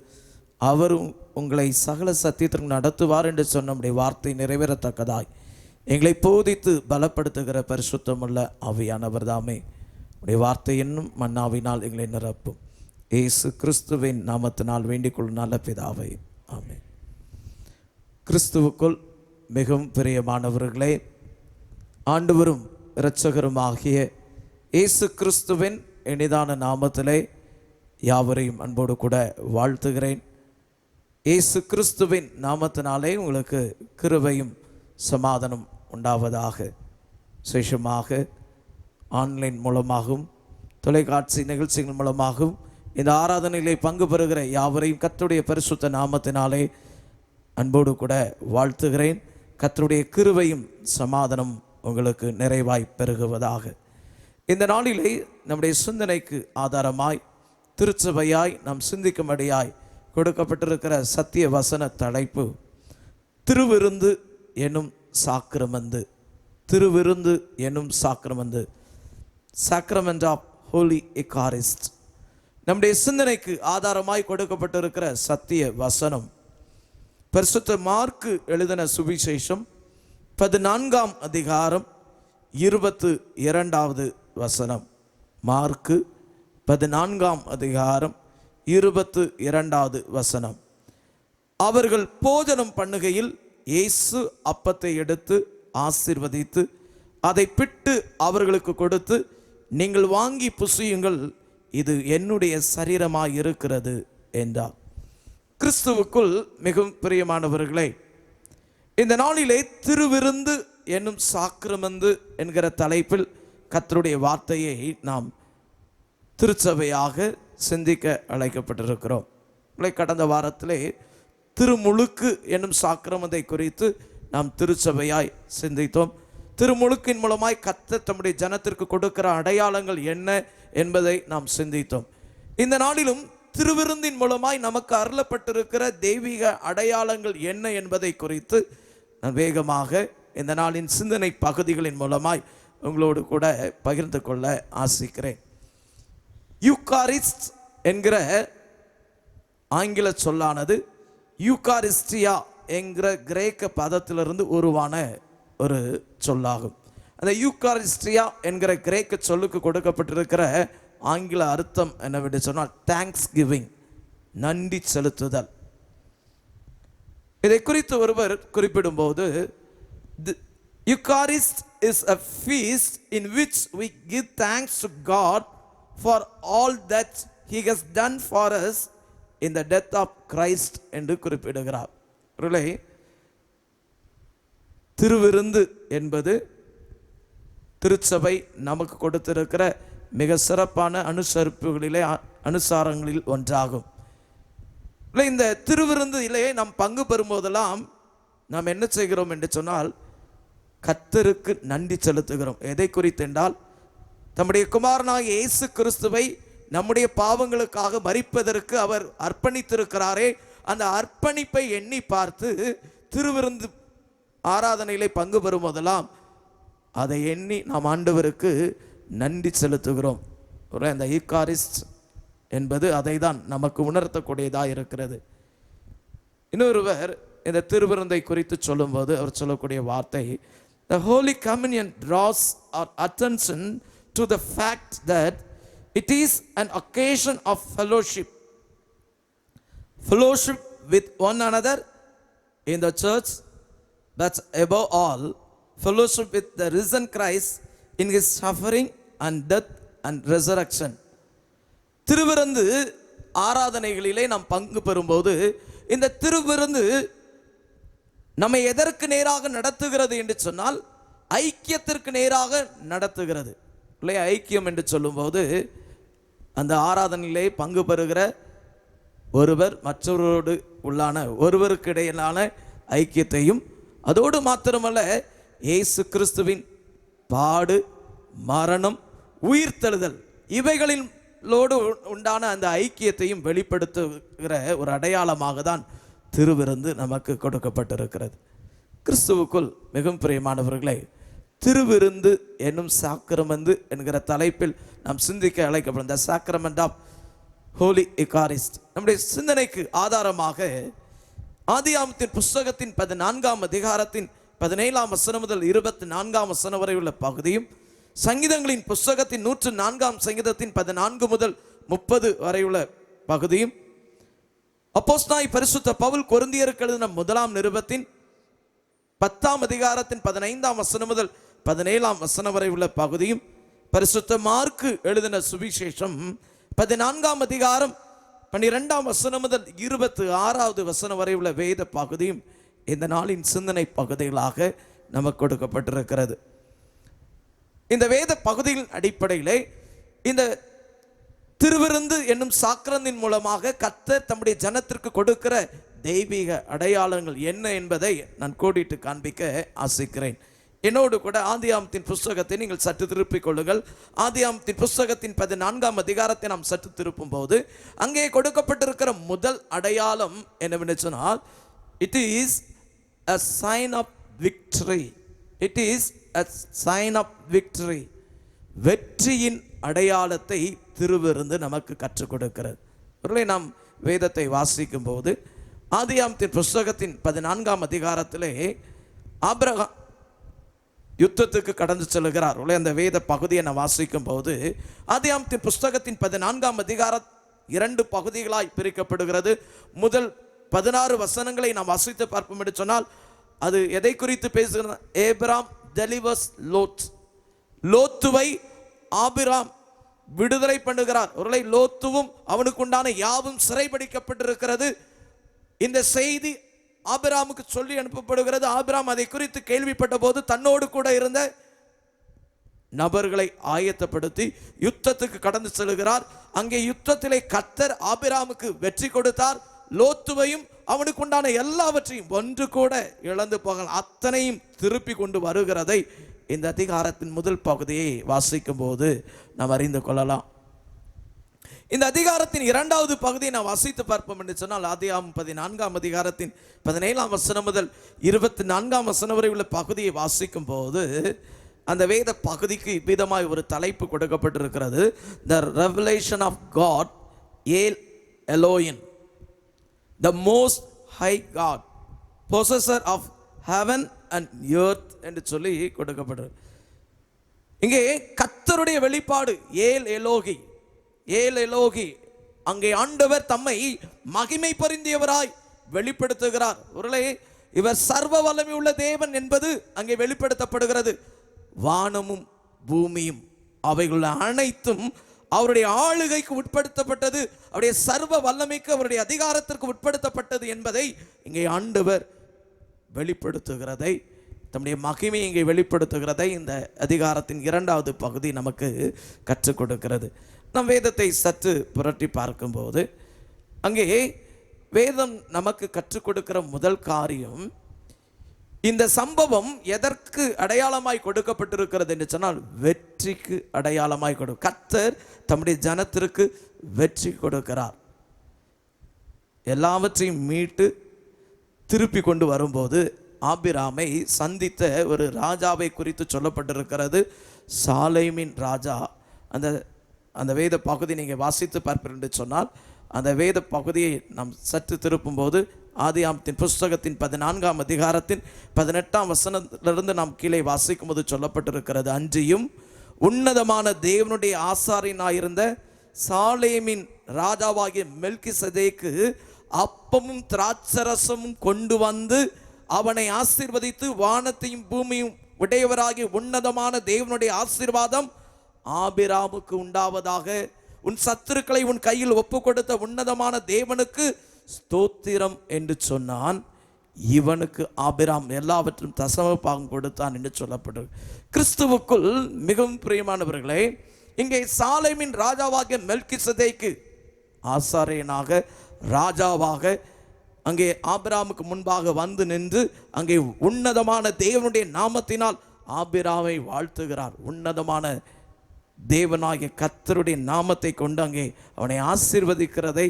அவரும் உங்களை சகல சத்தியத்திற்கு நடத்துவார் என்று சொன்ன நம்முடைய வார்த்தை நிறைவேறத்தக்கதாய் எங்களை போதித்து பலப்படுத்துகிற பரிசுத்தமுள்ள ஆவியானவர் தாமே உடைய வார்த்தை என்னும் மன்னாவினால் எங்களை நிரப்பும். இயேசு கிறிஸ்துவின் நாமத்தினால் வேண்டிக்கொள்ளும் நல்ல பிதாவே, ஆமென். கிறிஸ்துவுக்குள் மிகவும் பிரியமானவர்களே, ஆண்டவரும் இரட்சகருமாகிய இயேசு கிறிஸ்துவின் இனிதான நாமத்திலே யாவரையும் அன்போடு கூட வாழ்த்துகிறேன். இயேசு கிறிஸ்துவின் நாமத்தினாலே உங்களுக்கு கிருபையும் சமாதானம் உண்டாவதாக. விசேஷமாக ஆன்லைன் மூலமாகவும் தொலைக்காட்சி நிகழ்ச்சிகள் மூலமாகவும் இந்த ஆராதனையிலே பங்கு பெறுகிற யாவரையும் கர்த்தருடைய பரிசுத்த நாமத்தினாலே அன்போடு கூட வாழ்த்துகிறேன். கர்த்தருடைய கிருபையும் சமாதானம் உங்களுக்கு நிறைவாய் பெருகுவதாக. இந்த நாளிலே நம்முடைய சிந்தனைக்கு ஆதாரமாய் திருச்சபையாய் நாம் சிந்திக்கும்படியாய் கொடுக்கப்பட்டிருக்கிற சத்திய வசன தலைப்பு திருவிருந்து எனும் சாக்கிரமந்து. திருவிருந்து எனும் சாக்கிரமந்து, சாக்ரமெண்ட் ஆஃப் ஹோலி எக்காரிஸ்ட். நம்முடைய சிந்தனைக்கு ஆதாரமாய் கொடுக்கப்பட்டிருக்கிற சத்திய வசனம் பரிசுத்த மார்க்கு எழுதின சுவிசேஷம் 14ஆம் அதிகாரம் 22வது வசனம். மார்க்கு 14ஆம் அதிகாரம் 22வது வசனம். அவர்கள் போஜனம் பண்ணுகையில் இயேசு அப்பத்தை எடுத்து ஆசீர்வதித்து அதை பிட்டு அவர்களுக்கு கொடுத்து, நீங்கள் வாங்கி புசியுங்கள், இது என்னுடைய சரீரமாய் இருக்கிறது என்றார். கிறிஸ்துவுக்குள் மிகவும் பிரியமானவர்களே, இந்த நாளிலே திருவிருந்து என்னும் சாக்கிரமந்து என்கிற தலைப்பில் கர்த்தருடைய வார்த்தையை நாம் திருச்சபையாக சிந்திக்க அழைக்கப்பட்டிருக்கிறோம். கடந்த வாரத்திலே திருமுழுக்கு என்னும் சாக்கிரமத்தை குறித்து நாம் திருச்சபையாய் சிந்தித்தோம். திருமுழுக்கின் மூலமாய் கர்த்தர் தம்முடைய ஜனத்திற்கு கொடுக்கிற அடையாளங்கள் என்ன என்பதை நாம் சிந்தித்தோம். இந்த நாளிலும் திருவிருந்தின் மூலமாய் நமக்கு அருளப்பட்டிருக்கிற தெய்வீக அடையாளங்கள் என்ன என்பதை குறித்து நான் வேகமாக இந்த நாளின் சிந்தனை பகுதிகளின் மூலமாய் உங்களோடு கூட பகிர்ந்து கொள்ள ஆசிக்கிறேன். யூகாரிஸ்ட் என்கிற ஆங்கில சொல்லானது யூகாரிஸ்டியா என்கிற கிரேக்க பதத்திலிருந்து உருவான ஒரு சொல்லாகும். அந்த யூகாரிஸ்டியா என்கிற கிரேக்க சொல்லுக்கு கொடுக்கப்பட்டிருக்கிற ஆங்கில அர்த்தம் என்னவென்று சொன்னால் தேங்க்ஸ் கிவிங், நன்றி செலுத்துதல். இதை குறித்து ஒருவர் குறிப்பிடும்போது, Eucharist is a feast in which we give thanks to God for all that He has done for us in the death of Christ என்று குறிப்பிடுகிறார். திருவிருந்து என்பது திருச்சபை நமக்கு கொடுத்திருக்கிற மிக சிறப்பான அனுசரிப்புகளிலே அனுசாரங்களில் ஒன்றாகும். இந்த திருவிருந்திலே நாம் பங்கு பெறும்போதெல்லாம் நாம் என்ன செய்கிறோம் என்று சொன்னால், கர்த்தருக்கு நன்றி செலுத்துகிறோம். எதை குறித்து என்றால், தம்முடைய குமாரனாகிய இயேசு கிறிஸ்துவை நம்முடைய பாவங்களுக்காக மரிப்பதற்கு அவர் அர்ப்பணித்திருக்கிறாரே, அந்த அர்ப்பணிப்பை எண்ணி பார்த்து திருவிருந்து ஆராதனையிலே பங்கு பெறும்போதெல்லாம் அதை எண்ணி நாம் ஆண்டவருக்கு நன்றி செலுத்துகிறோம். அந்த யூகாரிஸ்ட் என்பது அதை தான் நமக்கு உணர்த்தக்கூடியதாக இருக்கிறது. இன்னொருவர் இந்த திருவிருந்தை குறித்து சொல்லும்போது அவர் சொல்லக்கூடிய வார்த்தை, the Holy Communion draws our attention to the fact that it is an occasion of fellowship with one another in the church, but above all fellowship with the risen Christ in his suffering and death and resurrection. திருவிருந்து ஆராதனைகளிலே நாம் பங்கு பெறும்போது இந்த திருவிருந்து நம்மை எதற்கு நேராக நடத்துகிறது என்று சொன்னால், ஐக்கியத்திற்கு நேராக நடத்துகிறது. இல்லையா? ஐக்கியம் என்று சொல்லும்போது அந்த ஆராதனையிலே பங்கு பெறுகிற ஒருவர் மற்றவரோடு உள்ளான ஒருவருக்கு இடையிலான ஐக்கியத்தையும், அதோடு மாத்திரமல்ல இயேசு கிறிஸ்துவின் பாடு, மரணம், உயிர்த்தெழுதல் இவைகளிலோடு உண்டான அந்த ஐக்கியத்தையும் வெளிப்படுத்துகிற ஒரு அடையாளமாக தான் திருவிருந்து நமக்கு கொடுக்கப்பட்டிருக்கிறது. கிறிஸ்துவுக்குள் மிகவும் பிரியமானவர்களே, திருவிருந்து என்னும் சாக்கிரமந்து என்கிற தலைப்பில் நாம் சிந்திக்க அழைக்கப்படும் த சாக்ரமெண்ட் ஆஃப் ஹோலி எக்காரிஸ்ட். நம்முடைய சிந்தனைக்கு ஆதாரமாக ஆதியாகமத்தின் புஸ்தகத்தின் 14ஆம் அதிகாரத்தின் 17ஆம் வசனம் முதல் 24ஆம் வசனம் வரை உள்ள பகுதியும், சங்கீதங்களின் புஸ்தகத்தின் 104ஆம் சங்கீதத்தின் 14 முதல் 30 வரை உள்ள பகுதியும், அப்போஸ்தலனாகிய பரிசுத்த பவுல் கொரிந்தியருக்கு எழுதின 1ஆம் நிருபத்தின் 10ஆம் அதிகாரத்தின் 15ஆம் வசனம் முதல் 17ஆம் வசனம் வரை உள்ள பகுதியும், பரிசுத்த மார்க்கு எழுதின சுவிசேஷம் 14ஆம் அதிகாரம் 12ஆம் வசனம் முதல் 26வது வசனம் வரை உள்ள வேத பகுதியும் இந்த நாளின் சிந்தனை பகுதிகளாக நமக்கு கொடுக்கப்பட்டிருக்கிறது. இந்த வேத பகுதியின் அடிப்படையிலே இந்த திருவிருந்து என்னும் சாக்கிரத்தின் மூலமாக கர்த்தர் தம்முடைய ஜனத்திற்கு கொடுக்கிற தெய்வீக அடையாளங்கள் என்ன என்பதை நான் கோடிட்டு காண்பிக்க ஆசிக்கிறேன். என்னோடு கூட ஆதியாகமத்தின் புஸ்தகத்தை நீங்கள் சற்று திருப்பிக் கொள்ளுங்கள். ஆதியாகமத்தின் புஸ்தகத்தின் 14ஆம் அதிகாரத்தை நாம் சற்று திருப்பும் போது அங்கே கொடுக்கப்பட்டிருக்கிற முதல் அடையாளம் என்னவென்று சொன்னால், it is a sign of victory. It is a sign of victory. வெற்றியின் அடையாளத்தை திருவிருந்து நமக்கு கற்றுக் கொடுக்கிறது. ஒருவேளை நாம் வேதத்தை வாசிக்கும் போது ஆதியாகமத்தின் புஸ்தகத்தின் 14ஆம் அதிகாரத்திலே ஆபிரகாம் யுத்தத்துக்கு கடந்து செல்கிறார். அந்த வேத பகுதியை நான் வாசிக்கும் போது ஆதியாகமத்தின் புஸ்தகத்தின் 14ஆம் அதிகாரம் 2 பகுதிகளாய் பிரிக்கப்படுகிறது. முதல் 16 வசனங்களை நாம் வாசித்து பார்ப்போம் என்று சொன்னால் அது எதை குறித்து பேசுகிறது? ஏபிராம் டெலிவர்ஸ் லோத். லோத்துவை ஆபிராம் விடுதலை பண்ணுகிறார். ஒருவேளை லோத்துவும் அவனுக்கு உண்டான யாவும் சிறைபிடிக்கப்பட்டிருக்கிறது. இந்த செய்தி ஆபிராமுக்கு சொல்லி அனுப்பப்படுகிறது. ஆபிராம் அதை குறித்து கேள்விப்பட்ட போது தன்னோடு கூட இருந்த நபர்களை ஆயத்தப்படுத்தி யுத்தத்துக்கு கடந்து செல்கிறார். அங்கே யுத்தத்திலே கர்த்தர் ஆபிராமுக்கு வெற்றி கொடுத்தார். லோத்துவையும் அவனுக்கு உண்டான எல்லாவற்றையும் ஒன்று கூட இழந்து போக அத்தனையும் திருப்பி கொண்டு வருகிறதை இந்த அதிகாரத்தின் முதல் பகுதியை வாசிக்கும் போது நாம் அறிந்து கொள்ளலாம். இந்த அதிகாரத்தின் 2வது பகுதியை நாம் வாசித்து பார்ப்போம் என்று சொன்னால் ஆதியாகமம் 14ஆம் அதிகாரத்தின் 17ஆம் வசனம் முதல் 24ஆம் வசனம் வரை உள்ள பகுதியை வாசிக்கும் போது அந்த வேத பகுதிக்கு விதமாய் ஒரு தலைப்பு கொடுக்கப்பட்டிருக்கிறது. The revelation of God, El Elohim, the most high God, possessor of heaven and earth என்று சொல்லி கொடுக்கப்பட்டது. இங்கே கர்த்தருடைய வெளிப்பாடு ஏல் எலோகி. ஏல் எலோகி, அங்கே ஆண்டவர் தம்மை மகிமை பொருந்தியவராய் வெளிப்படுத்துகிறார். ஒருவேளை இவர் சர்வ வல்லமை உள்ள தேவன் என்பது அங்கே வெளிப்படுத்தப்படுகிறது. வானமும் பூமியும் அவைகள் அனைத்தும் அவருடைய ஆளுகைக்கு உட்படுத்தப்பட்டது, அவருடைய சர்வ வல்லமைக்கு அவருடைய அதிகாரத்திற்கு உட்படுத்தப்பட்டது என்பதை இங்கே ஆண்டவர் வெளிப்படுத்துகிறதை, தம்முடைய மகிமை இங்கே வெளிப்படுத்துகிறதை இந்த அதிகாரத்தின் 2வது பகுதி நமக்கு கற்றுக் கொடுக்கிறது. நம் வேதத்தை சற்று புரட்டி பார்க்கும்போது அங்கே வேதம் நமக்கு கற்றுக் கொடுக்கிற முதல் காரியம், இந்த சம்பவம் எதற்கு அடையாளமாய் கொடுக்கப்பட்டிருக்கிறது என்று சொன்னால் வெற்றிக்கு அடையாளமாய் கர்த்தர் தம்முடைய ஜனத்திற்கு வெற்றி கொடுக்கிறார். எல்லாவற்றையும் மீட்டு திருப்பி கொண்டு வரும்போது ஆபிராமை சந்தித்த ஒரு ராஜாவை குறித்து சொல்லப்பட்டிருக்கிறது. சாலேமின் ராஜா. அந்த வேத பகுதி நீங்கள் வாசித்து பார்ப்பீர்கள் என்று சொன்னால் அந்த வேத பகுதியை நாம் சற்று திருப்பும்போது ஆதியாகமத்தின் புஸ்தகத்தின் 14ஆம் அதிகாரத்தின் 18ஆம் வசனத்திலிருந்து நாம் கீழே வாசிக்கும் போது சொல்லப்பட்டிருக்கிறது, அன்றியும் உன்னதமான தேவனுடைய ஆசாரியனாயிருந்த சாலேமின் ராஜாவாகிய மெல்கிசதேக்கு அப்பமும் திராட்சரசமும் கொண்டு வந்து அவனை ஆசீர்வதித்து, வானத்தையும் பூமியும் உடையவராகிய உன்னதமான தேவனுடைய ஆசீர்வாதம் ஆபிராமுக்கு உண்டாவதாக, உன் சத்துருக்களை உன் கையில் ஒப்பு கொடுத்த உன்னதமான தேவனுக்கு ஸ்தோத்திரம் என்று சொன்னான். இவனுக்கு ஆபிராம் எல்லாவற்றும் தசம பாகம் கொடுத்தான் என்று சொல்லப்படுது. கிறிஸ்துவுக்குள் மிகவும் பிரியமானவர்களே, இங்கே சாலேமின் ராஜாவாகிய மெல்கிசதேக்கு ஆசாரியனாக ராஜாவாக அங்கே ஆபிராமுக்கு முன்பாக வந்து நின்று அங்கே உன்னதமான தேவனுடைய நாமத்தினால் ஆபிராமை வாழ்த்துகிறார். உன்னதமான தேவனாகிய கர்த்தருடைய நாமத்தை கொண்டு அங்கே அவனை ஆசீர்வதிக்கிறதை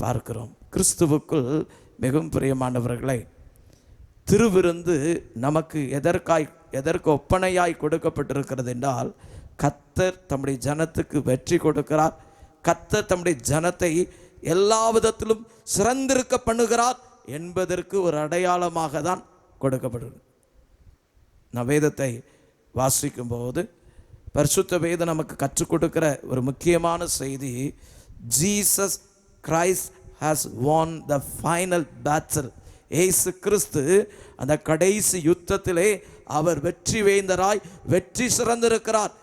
பார்க்கிறோம். கிறிஸ்துவுக்குள் மிகவும் பிரியமானவர்களே, திருவிருந்து நமக்கு எதற்கு ஒப்பனையாய் கொடுக்கப்பட்டிருக்கிறது என்றால், கர்த்தர் தம்முடைய ஜனத்துக்கு வெற்றி கொடுக்கிறார். கர்த்தர் தம்முடைய ஜனத்தை எல்லா விதத்திலும் சிறந்திருக்க பண்ணுகிறார் என்பதற்கு ஒரு அடையாளமாக தான் கொடுக்கப்படுகிறது. நான் வேதத்தை வாசிக்கும் போது பரிசுத்த வேதம் நமக்கு கற்றுக் கொடுக்கிற ஒரு முக்கியமான செய்தி, Jesus Christ has won the final battle. Yesu Kristhu அந்த கடைசி யுத்தத்திலே அவர் வெற்றி வேந்தராய் வெற்றி சிறந்திருக்கிறார்.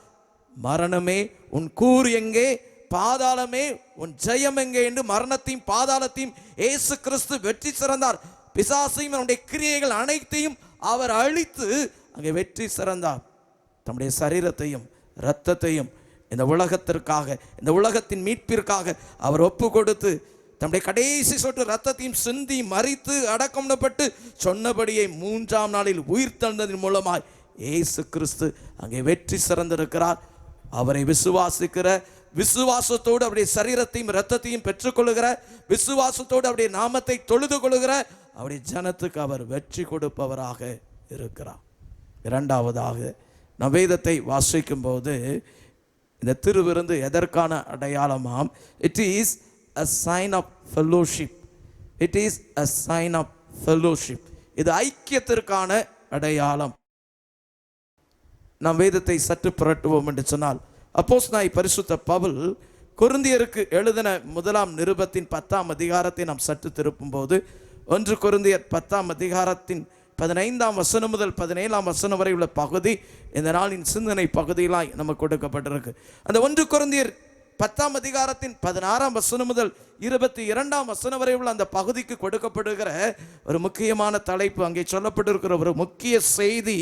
மரணமே உன் கூர் எங்கே, பாதாளமே உன் ஜெயம் எங்கே என்று மரணத்தையும் பாதாளத்தையும் ஏசு கிறிஸ்து வெற்றி சிறந்தார். பிசாசையும் அவனுடைய கிரியைகள் அனைத்தையும் அவர் அழித்து அங்கே வெற்றி சிறந்தார். தம்முடைய சரீரத்தையும் இரத்தத்தையும் இந்த உலகத்திற்காக, இந்த உலகத்தின் மீட்பிற்காக அவர் ஒப்பு கொடுத்து தம்முடைய கடைசி சொட்டு ரத்தத்தையும் சிந்தி மரித்து அடக்கம்னப்பட்டு சொன்னபடியே 3ஆம் நாளில் உயிர் தந்ததின் மூலமாய் இயேசு கிறிஸ்து அங்கே வெற்றி சிறந்திருக்கிறார். அவரை விசுவாசிக்கிற, விசுவாசத்தோடு அவருடைய சரீரத்தையும் இரத்தத்தையும் பெற்றுக்கொள்ளுகிற, விசுவாசத்தோடு அவருடைய நாமத்தை தொழுது கொள்ளுகிற அவருடைய ஜனத்துக்கு அவர் வெற்றி கொடுப்பவராக இருக்கிறார். இரண்டாவதாக நம் வேதத்தை வாசிக்கும் போது இந்த திருவிருந்து எதற்கான அடையாளமாம்? It is a sign of fellowship. It is a sign of fellowship. இது ஐக்கியத்திற்கான அடையாளம். நாம் வேதத்தை சற்று புரட்டுவோம் என்று சொன்னால், அப்போஸ்தலனாகிய பரிசுத்த பவுல் கொரிந்தியருக்கு எழுதின 1ஆம் நிருபத்தின் 10ஆம் அதிகாரத்தை நாம் சற்று திருப்பும் போது 1 கொரிந்தியர் 10ஆம் அதிகாரத்தின் 15ஆம் வசனம் முதல் 17ஆம் வசனம் வரை உள்ள பகுதி இந்த நாளின் சிந்தனை பகுதியிலாய் நமக்கு கொடுக்கப்பட்டிருக்கு. அந்த 1 கொரிந்தியர் 10ஆம் அதிகாரத்தின் 16ஆம் வசனம் முதல் 22ஆம் வசனம் வரை உள்ள அந்த பகுதிக்கு கொடுக்கப்படுகிற ஒரு முக்கியமான தலைப்பு, அங்கே சொல்லப்பட்டிருக்கிற ஒரு முக்கிய செய்தி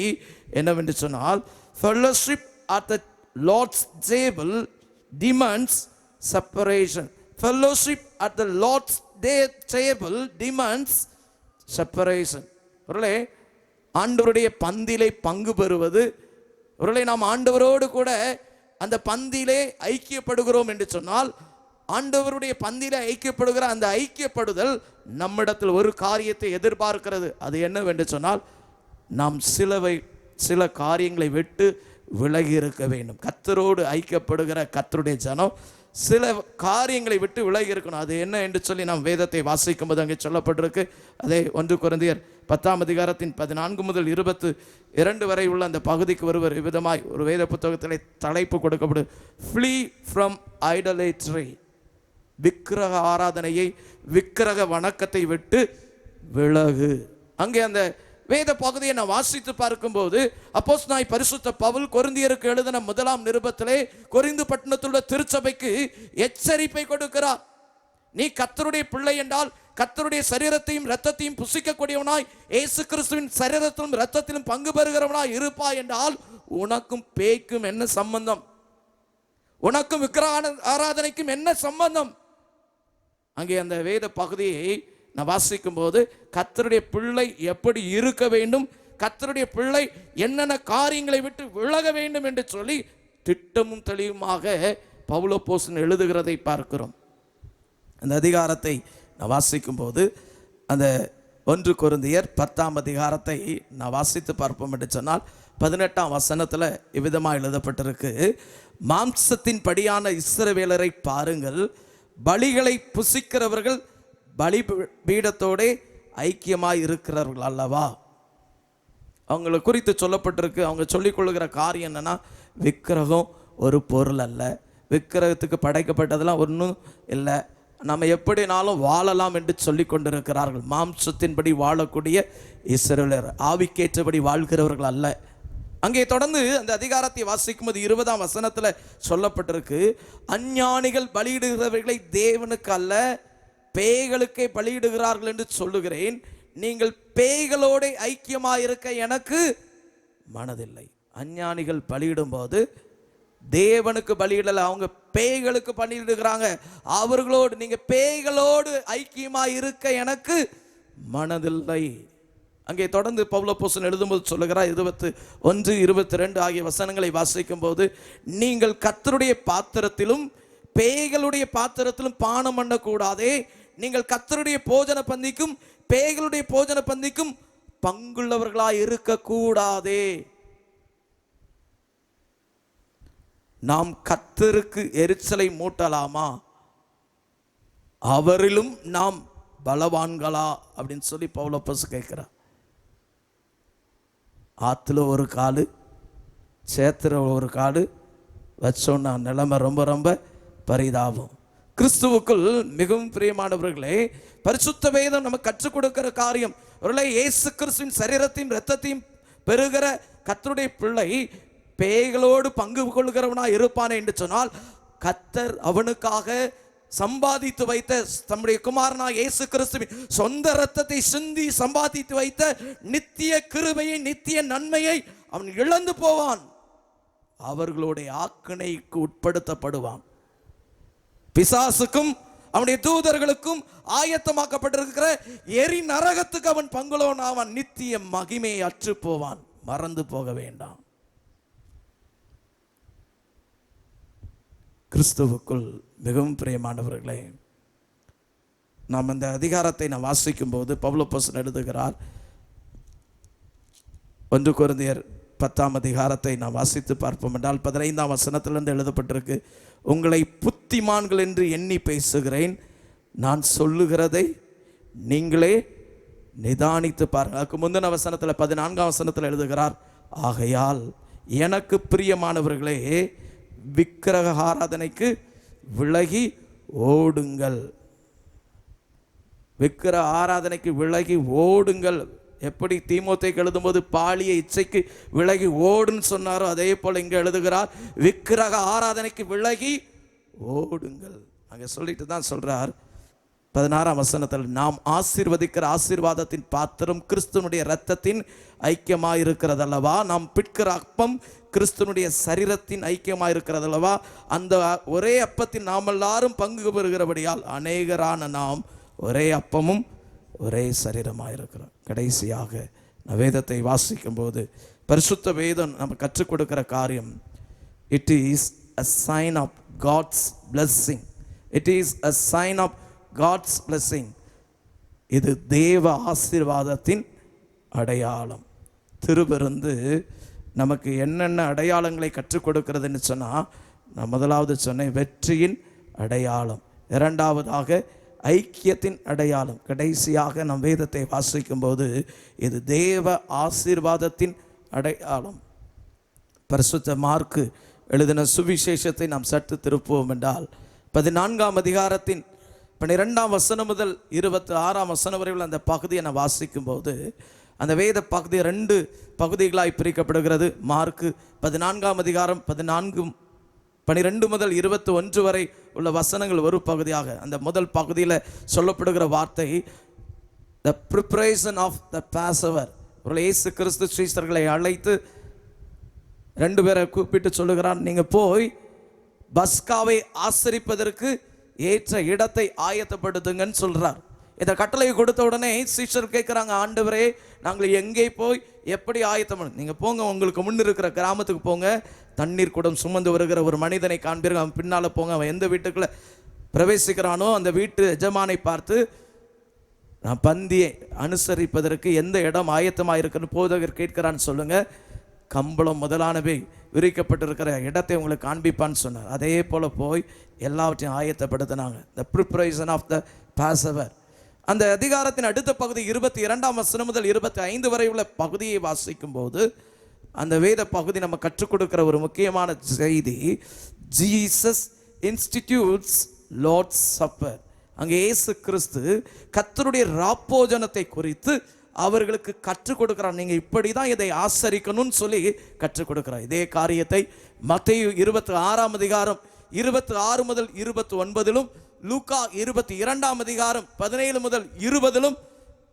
என்னவென்று சொன்னால், fellowship at the Lord's table demands separation. Fellowship at the Lord's table demands separation. ஒருவேளை ஆண்டவருடைய பந்தியிலே பங்கு பெறுவது, ஒருவேளை நாம் ஆண்டவரோடு கூட அந்த பந்தியிலே ஐக்கியப்படுகிறோம் என்று சொன்னால், ஆண்டவருடைய பந்தியிலே ஐக்கியப்படுகிற அந்த ஐக்கியப்படுதல் நம்மிடத்தில் ஒரு காரியத்தை எதிர்பார்க்கிறது. அது என்னவென்று சொன்னால், நாம் சில காரியங்களை விட்டு விலகி இருக்க வேண்டும். கர்த்தரோடு ஐக்கியப்படுகிற கர்த்தருடைய ஜனம் சில காரியங்களை விட்டு விலகி இருக்கணும். அது என்ன என்று சொல்லி நாம் வேதத்தை வாசிக்கும் போது அங்கே சொல்லப்பட்டிருக்கு. அதே 1 கொரிந்தியர் 10ஆம் அதிகாரத்தின் 14 முதல் 22 வரை உள்ள அந்த பகுதிக்கு வருவர் விதமாய் ஒரு வேத புத்தகத்தில் தலைப்பு கொடுக்கப்படும், flee from idolatry. விக்கிரக ஆராதனையை, விக்கிரக வணக்கத்தை விட்டு விலகு. அங்கே அந்த வேத பகுதியை நான் வாசித்து பார்க்கும்போது அப்போஸ்தலனாகிய பரிசுத்த பவுல் கொரிந்தியருக்கு எழுதின 1ஆம் நிருபத்திலே கொரிந்து பட்டணத்தில் உள்ள திருச்சபைக்கு எச்சரிப்பை கொடுக்கிறார். நீ கர்த்தருடைய பிள்ளை என்றால் கர்த்தருடைய சரீரத்தையும் இரத்தத்தையும் புசிக்கக்கூடியவனாய், இயேசு கிறிஸ்துவின் சரீரத்திலும் இரத்தத்திலும் பங்கு பெறுகிறவனாய் இருப்பாய் என்றால் உனக்கும் பேய்க்கும் என்ன சம்பந்தம்? உனக்கும் விக்கிரக ஆராதனைக்கும் என்ன சம்பந்தம்? அங்கே அந்த வேத பகுதியை நான் வாசிக்கும் போது கர்த்தருடைய பிள்ளை எப்படி இருக்க வேண்டும், கர்த்தருடைய பிள்ளை என்னென்ன காரியங்களை விட்டு விலக வேண்டும் என்று சொல்லி திட்டமும் தெளிவுமாக பவுல் அப்போஸ்தலன் எழுதுகிறதை பார்க்கிறோம். அந்த அதிகாரத்தை நான் வாசிக்கும் போது அந்த 1 கொரிந்தியர் 10ஆம் அதிகாரத்தை நான் வாசித்து பார்ப்போம் என்று சொன்னால் 18ஆம் வசனத்தில் இவ்விதமாக எழுதப்பட்டிருக்கு, மாம்சத்தின் படியான இஸ்ரவேலரை பாருங்கள், பலிகளை புசிக்கிறவர்கள் பலி பீடத்தோட ஐக்கியமாய் இருக்கிறவர்கள் அல்லவா? அவங்களை குறித்து சொல்லப்பட்டிருக்கு. அவங்க சொல்லிக்கொள்ளுகிற காரியம் என்னன்னா, விக்கிரகம் ஒரு பொருள் அல்ல, விக்கிரகத்துக்கு படைக்கப்பட்டதெல்லாம் ஒன்றும் இல்லை, நம்ம எப்படினாலும் வாழலாம் என்று சொல்லி கொண்டிருக்கிறார்கள். மாம்சத்தின்படி வாழக்கூடிய இஸ்ரவேலர், ஆவிக்கேற்றபடி வாழ்கிறவர்கள் அல்ல. அங்கே தொடர்ந்து அந்த அதிகாரத்தை வாசிக்கும் போது 20ஆம் வசனத்தில் சொல்லப்பட்டிருக்கு, அஞ்ஞானிகள் பலியிடுகிறவர்களை தேவனுக்கு அல்ல பேய்களுக்கே பலியிடுகிறார்கள் என்று சொல்லுகிறேன். நீங்கள் பேய்களோடு ஐக்கியமாயிருக்க எனக்கு மனதில்லை. அஞ்ஞானிகள் பலியிடும் போது தேவனுக்கு பலியிடல, அவங்க பேய்களுக்கு பலியிடுகிறாங்க. அவர்களோடு, நீங்க பேய்களோடு ஐக்கியமாயிருக்க எனக்கு மனதில்லை. அங்கே தொடர்ந்து பவுல் அப்போஸ்தலன் எழுதும்போது சொல்லுகிறார், 21, 22 ஆகிய வசனங்களை வாசிக்கும் போது, நீங்கள் கர்த்தருடைய பாத்திரத்திலும் பேய்களுடைய பாத்திரத்திலும் பானம் பண்ணக்கூடாதே, நீங்கள் கர்த்தருடைய போஜன பந்திக்கும் பேய்களுடைய போஜன பந்திக்கும் பங்குள்ளவர்களாய் இருக்கக்கூடாதே. நாம் கர்த்தருக்கு எரிச்சலை மூட்டலாமா? அவரிலும் நாம் பலவான்களா அப்படின்னு சொல்லி பவுல் அப்போஸ்தலன் கேட்கிறார். ஆற்றுல ஒரு காலு, சேத்துல ஒரு காலு வச்சோன்னா நிலைமை ரொம்ப ரொம்ப பரிதாபம். கிறிஸ்துவுக்குள் மிகவும் பிரியமானவர்களே, பரிசுத்த வேதம் நமக்கு கற்றுக் கொடுக்கிற காரியம், ஒருவேளை இயேசு கிறிஸ்துவின் சரீரத்தையும் இரத்தத்தையும் பெறுகிற கர்த்தருடைய பிள்ளை பேய்களோடு பங்கு கொள்கிறவனா இருப்பானே என்று சொன்னால், கர்த்தர் அவனுக்காக சம்பாதித்து வைத்த தம்முடைய குமாரனா இயேசு கிறிஸ்துவின் சொந்த இரத்தத்தை சிந்தி சம்பாதித்து வைத்த நித்திய கிருபையை, நித்திய நன்மையை அவன் இழந்து போவான். அவர்களுடைய ஆக்கினைக்கு உட்படுத்தப்படுவான். பிசாசுக்கும் அவனுடைய தூதர்களுக்கும் ஆயத்தமாக்கப்பட்டிருக்கிற எரி நரகத்துக்கு அவன் பங்குலோன் ஆவான். நித்திய மகிமையை அற்று போவான். மறந்து போக வேண்டாம். கிறிஸ்துவுக்குள் மிகவும் பிரியமானவர்களே, நாம் இந்த அதிகாரத்தை நாம் வாசிக்கும் போது பவுலப்போஸ்தலன் எழுதுகிறார். 1 கொரிந்தியர் 10ஆம் அதிகாரத்தை நாம் வாசித்து பார்ப்போம் என்றால் 15ஆம் வசனத்திலிருந்து எழுதப்பட்டிருக்கு. உங்களை புத்திமான்கள் என்று எண்ணி பேசுகிறேன், நான் சொல்லுகிறதை நீங்களே நிதானித்து பாருங்கள். அதுக்கு முந்தின வசனத்தில் 14ஆம் வசனத்தில் எழுதுகிறார், ஆகையால் எனக்கு பிரியமானவர்களே, விக்கிரக ஆராதனைக்கு விலகி ஓடுங்கள். விக்கிரக ஆராதனைக்கு விலகி ஓடுங்கள். எப்படி தீமோத்தேயுக்கு எழுதும்போது பாலிய இச்சைக்கு விலகி ஓடுன்னு சொன்னாரோ, அதே போல் இங்கே எழுதுகிறார், விக்கிரக ஆராதனைக்கு விலகி ஓடுங்கள். அங்கே சொல்லிட்டு தான் சொல்றார் 16ஆம் வசனத்தில், நாம் ஆசீர்வதிக்கிற ஆசீர்வாதத்தின் பாத்திரம் கிறிஸ்துவனுடைய இரத்தத்தின் ஐக்கியமாக இருக்கிறதல்லவா, நாம் பிட்கிற அப்பம் கிறிஸ்துவனுடைய சரீரத்தின் ஐக்கியமாக இருக்கிறதல்லவா, அந்த ஒரே அப்பத்தில் நாம் எல்லாரும் பங்கு பெறுகிறபடியால் அநேகரான நாம் ஒரே அப்பமும் ஒரே சரீரமாக இருக்கிறோம். கடைசியாக வேதத்தை வாசிக்கும் போது பரிசுத்த வேதம் நம்ம கற்றுக் கொடுக்கிற காரியம், it is a sign of God's blessing. It is a sign of God's blessing. இது தேவ ஆசீர்வாதத்தின் அடையாளம். திருவிருந்து நமக்கு என்னென்ன அடையாளங்களை கற்றுக் கொடுக்கிறதுன்னு சொன்னால், நான் முதலாவது சொன்னேன் வெற்றியின் அடையாளம், இரண்டாவதாக ஐக்கியத்தின் அடையாளம், கடைசியாக நம் வேதத்தை வாசிக்கும் போது இது தேவ ஆசீர்வாதத்தின் அடையாளம். பரிசுத்த மார்க்கு எழுதின சுவிசேஷத்தை நாம் சற்று திருப்புவோம் என்றால் 14ஆம் அதிகாரத்தின் 12ஆம் வசனம் முதல் 26ஆம் வசனம் வரை உள்ள அந்த பகுதியை நான் வாசிக்கும் போது, அந்த வேத பகுதி 2 பகுதிகளாய் பிரிக்கப்படுகிறது. மார்க்கு 14ஆம் அதிகாரம் 12 முதல் 21 வரை உள்ள வசனங்கள் ஒரு பகுதியாக, அந்த முதல் பகுதியில் சொல்லப்படுகிற வார்த்தை the preparation of the Passover. இயேசு கிறிஸ்து சீஷர்களை அழைத்து 2 பேரை கூப்பிட்டு சொல்லுகிறார், நீங்கள் போய் பஸ்காவை ஆசரிப்பதற்கு ஏற்ற இடத்தை ஆயத்தப்படுத்துங்கன்னு சொல்கிறார். இந்த கட்டளை கொடுத்த உடனே சீஷர் கேட்குறாங்க, ஆண்டவரே நாங்கள் எங்கே போய் எப்படி ஆயத்தம்? நீங்கள் போங்க, உங்களுக்கு முன் இருக்கிற கிராமத்துக்கு போங்க, தண்ணீர் குடம் சுமந்து வருகிற ஒரு மனிதனை காண்பீர்கள், அவன் பின்னால் போங்க, அவன் எந்த வீட்டுக்குள்ளே பிரவேசிக்கிறானோ அந்த வீட்டு எஜமானை பார்த்து, நான் பந்தியை அனுசரிப்பதற்கு எந்த இடம் ஆயத்தமாக இருக்குன்னு போதகர் கேட்கிறான்னு சொல்லுங்கள், கம்பளம் முதலானவை விரிக்கப்பட்டிருக்கிற இடத்தை உங்களுக்கு காண்பிப்பான்னு சொன்னார். அதே போல் போய் எல்லாவற்றையும் ஆயத்தப்படுத்தினாங்க. The preparation of the பாஸவர். அந்த அதிகாரத்தின் அடுத்த பகுதி 22ஆம் வசனம் முதல் 25 வரை உள்ள பகுதியை வாசிக்கும் போது, அந்த வேத பகுதி நம்ம கற்றுக் கொடுக்கிற ஒரு முக்கியமான செய்தி, ஜீசஸ் இன்ஸ்டிடியூட்ஸ் லார்ட்ஸ் சப்பர். அங்கே இயேசு கிறிஸ்து கர்த்தருடைய ராப்போஜனத்தை குறித்து அவர்களுக்கு கற்றுக் கொடுக்கிறார். நீங்கள் இப்படி தான் இதை ஆசரிக்கணும்னு சொல்லி கற்றுக் கொடுக்கிறார். இதே காரியத்தை மத்தேயு 26ஆம் அதிகாரம் 26 முதல் 29லும், லூக்கா 22ஆம் அதிகாரம் 17 முதல் 20லும்,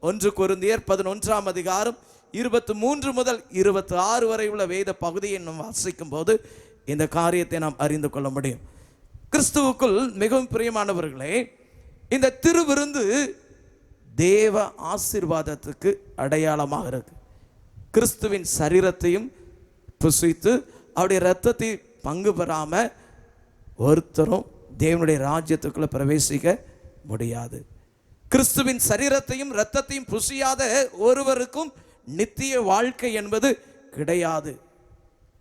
1 கொரிந்தியர் 11ஆம் அதிகாரம் 23 முதல் 26 வரை உள்ள வேத பகுதியை நாம் வாசிக்கும் போது இந்த காரியத்தை நாம் அறிந்து கொள்ள முடியும். கிறிஸ்துவுக்குள் மிகவும் பிரியமானவர்களே, இந்த திருவிருந்து தேவ ஆசீர்வாதத்துக்கு அடையாளமாக இருக்கு. கிறிஸ்துவின் சரீரத்தையும் புசித்து அவருடைய இரத்தத்தை பங்கு பெறாமல் ஒருத்தரும் தேவனுடைய ராஜ்யத்துக்குள்ள பிரவேசிக்க முடியாது. கிறிஸ்துவின் சரீரத்தையும் இரத்தத்தையும் புசியாத ஒருவருக்கும் நித்திய வாழ்க்கை என்பது கிடையாது.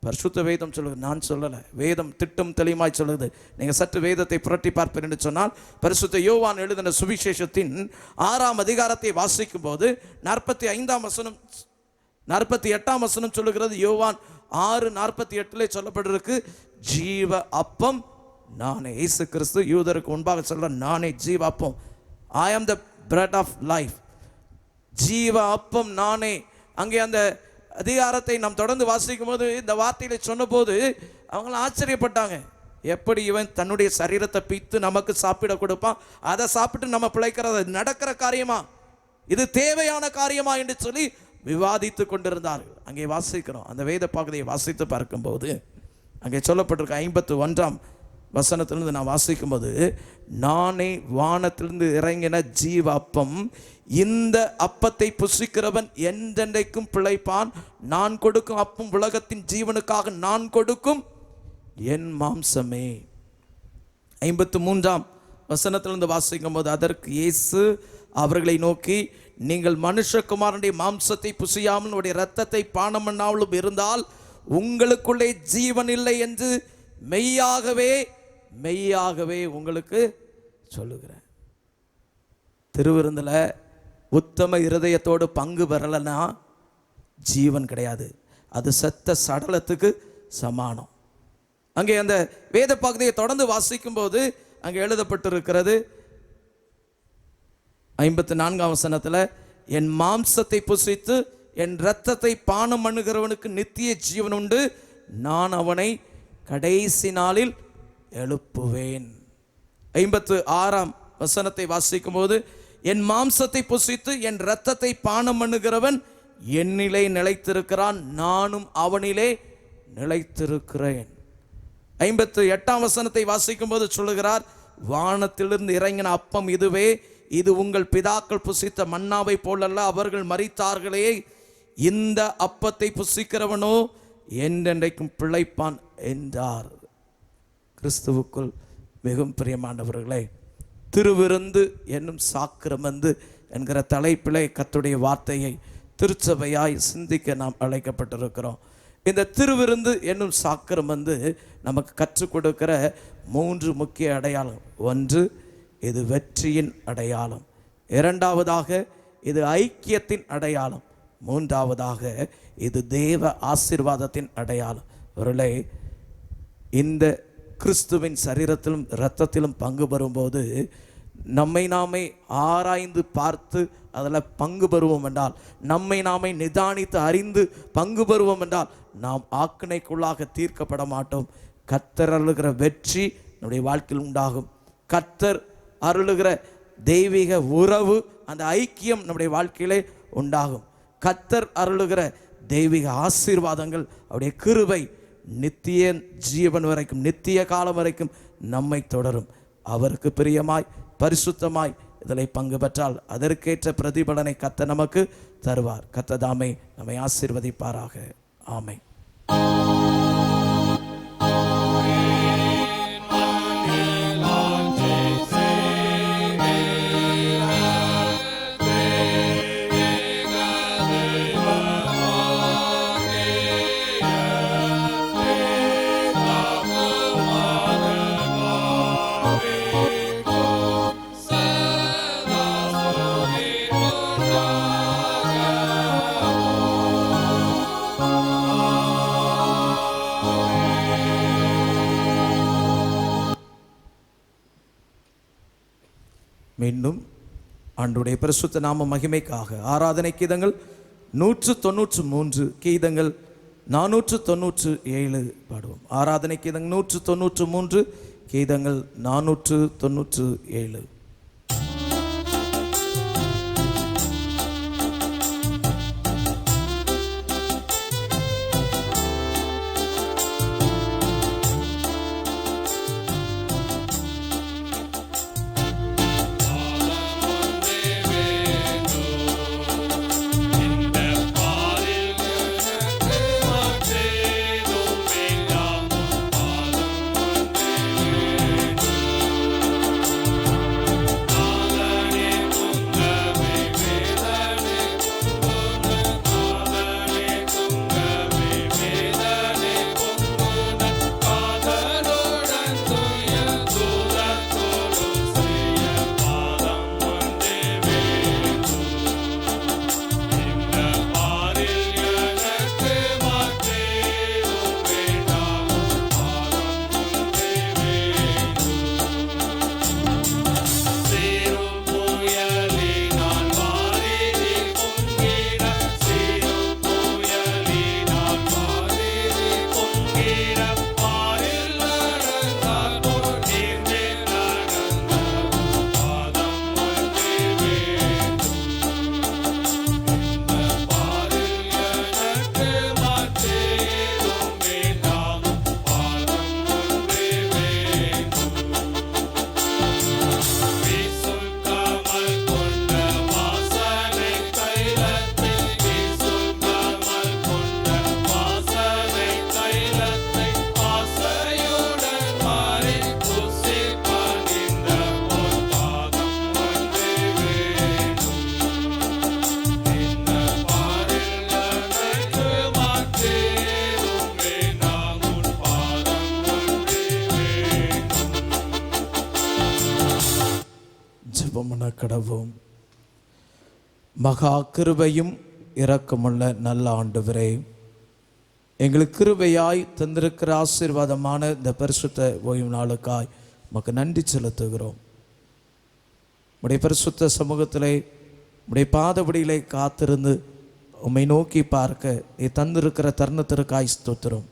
பரிசுத்த வேதம் சொல்லுது, நான் சொல்லலை, வேதம் திட்டம் தெளிவாய் சொல்லுது. நீங்கள் சற்று வேதத்தை புரட்டி பார்ப்பேன் என்று சொன்னால், பரிசுத்த யோவான் எழுதின சுவிசேஷத்தின் 6ஆம் அதிகாரத்தை வாசிக்கும் போது 45ஆம் வசனம் 48ஆம் வசனம் சொல்லுகிறது. யோவான் 6:48 சொல்லப்பட்டிருக்கு, ஜீவ அப்பம் நானே. இயேசு கிறிஸ்து யூதருக்கு முன்பாக சொல்ற, நானே ஜீவ அப்பம், ஐ ஆம் த பிரெட் ஆஃப் லைஃப். ஜீவ அப்பம் நானே. அங்கே அந்த அதிகாரத்தை நாம் தொடர்ந்து வாசிக்கும் போது இந்த வார்த்தையில சொன்ன போது அவங்களாம் ஆச்சரியப்பட்டாங்க. எப்படி இவன் தன்னுடைய சரீரத்தை பித்து நமக்கு சாப்பிட கொடுப்பான், அதை சாப்பிட்டு நம்ம பிழைக்கிறது நடக்கிற காரியமா, இது தேவையான காரியமா என்று சொல்லி விவாதித்து கொண்டிருந்தார்கள். அங்கே வாசிக்கிறோம், அந்த வேத பகுதியை வாசித்து பார்க்கும்போது அங்கே சொல்லப்பட்டிருக்க 51ஆம் வசனத்திலிருந்து நான் வாசிக்கும்போது, நானே வானத்திலிருந்து இறங்கின ஜீவ அப்பம், இந்த அப்பத்தை புசிக்கிறவன் என்றென்றைக்கும் பிழைப்பான், நான் கொடுக்கும் அப்பம் உலகத்தின் ஜீவனுக்காக நான் கொடுக்கும் என் மாம்சமே. 53ஆம் வசனத்திலிருந்து வாசிக்கும் போது, அதற்கு இயேசு அவர்களை நோக்கி, நீங்கள் மனுஷகுமாரனுடைய மாம்சத்தை புசியாமல் உடைய இரத்தத்தை பானம் பண்ணாமலும் இருந்தால் உங்களுக்குள்ளே ஜீவன் இல்லை என்று மெய்யாகவே மெய்யாகவே உங்களுக்கு சொல்லுகிறேன். திருவிருந்தில் உத்தம இருதயத்தோடு பங்கு பெறலைன்னா ஜீவன் கிடையாது. அது செத்த சடலத்துக்கு சமானம். அங்கே அந்த வேத பகுதியை தொடர்ந்து வாசிக்கும் போது அங்கே எழுதப்பட்டிருக்கிறது 54ஆம் வசனத்தில், என் மாம்சத்தை புசித்து என் இரத்தத்தை பானம் பண்ணுகிறவனுக்கு நித்திய ஜீவன் உண்டு, நான் அவனை கடைசி நாளில் எழுப்புவேன். 56ஆம் வசனத்தை வாசிக்கும் போது, என் மாம்சத்தை புசித்து என் இரத்தத்தை பானம் பண்ணுகிறவன் என்னிலே நிலைத்திருக்கிறான், நானும் அவனிலே நிலைத்திருக்கிறேன். 58ஆம் வசனத்தை வாசிக்கும் போது சொல்லுகிறார், வானத்திலிருந்து இறங்கின அப்பம் இதுவே, இது உங்கள் பிதாக்கள் புசித்த மன்னாவை போலல்ல, அவர்கள் மரித்தார்களே, இந்த அப்பத்தை புசிக்கிறவனோ என்றென்றைக்கும் பிழைப்பான் என்றார். கிறிஸ்துவுக்குள் மிகவும் பிரியமானவர்களே, திருவிருந்து என்னும் சாக்கிரமந்து என்கிற தலைப்பிலே கர்த்தருடைய வார்த்தையை திருச்சபையாய் சிந்திக்க நாம் அழைக்கப்பட்டிருக்கிறோம். இந்த திருவிருந்து என்னும் சாக்கிரமந்து நமக்கு கற்றுக் கொடுக்கிற 3 முக்கிய அடையாளம். ஒன்று, இது வெற்றியின் அடையாளம். இரண்டாவதாக, இது ஐக்கியத்தின் அடையாளம். மூன்றாவதாக, இது தேவ ஆசீர்வாதத்தின் அடையாளம். ஒருவேளை இந்த கிறிஸ்துவின் சரீரத்திலும் இரத்தத்திலும் பங்கு பெறும்போது நம்மை நாமே ஆராய்ந்து பார்த்து அதில் பங்கு பெறுவோம் என்றால், நம்மை நாமே நிதானித்து அறிந்து பங்கு பெறுவோம் என்றால், நாம் ஆக்கினைக்குள்ளாக தீர்க்கப்பட மாட்டோம். கர்த்தர் அருளுகிற வெற்றி நம்முடைய வாழ்க்கையில் உண்டாகும். கர்த்தர் அருளுகிற தெய்வீக உறவு, அந்த ஐக்கியம் நம்முடைய வாழ்க்கையிலே உண்டாகும். கர்த்தர் அருளுகிற தெய்வீக ஆசீர்வாதங்கள், அவருடைய கிருபை நித்திய ஜீவன் வரைக்கும், நித்திய காலம் வரைக்கும் நம்மை தொடரும். அவருக்கு பிரியமாய் பரிசுத்தமாய் இதில் பங்கு பெற்றால் அதற்கேற்ற பிரதிபலனை கர்த்தர் நமக்கு தருவார். கர்த்தர் தாமே நம்மை ஆசீர்வதிப்பாராக. ஆமென். மீண்டும் ஆண்டவருடைய பரிசுத்த நாம மகிமைக்காக ஆராதனை கீதங்கள் 193, கீதங்கள் 497 பாடுவோம். ஆராதனை கீதங்கள் 193, கீதங்கள் 497. காண கடவோம். மகா கிருபையும் இரக்கமுள்ள நல்ல ஆண்டவரே, எங்களுக்கு கிருபையாய் தந்திருக்கிற ஆசீர்வாதமான இந்த பரிசுத்த ஓய்வு நாளுக்காய் உமக்கு நன்றி செலுத்துகிறோம். உம்முடைய பரிசுத்த சமூகத்திலே உம்முடைய பாதபடியிலே காத்திருந்து உம்மை நோக்கி பார்க்க நீ தந்திருக்கிற தருணத்திற்காய் ஸ்தோத்திரம்.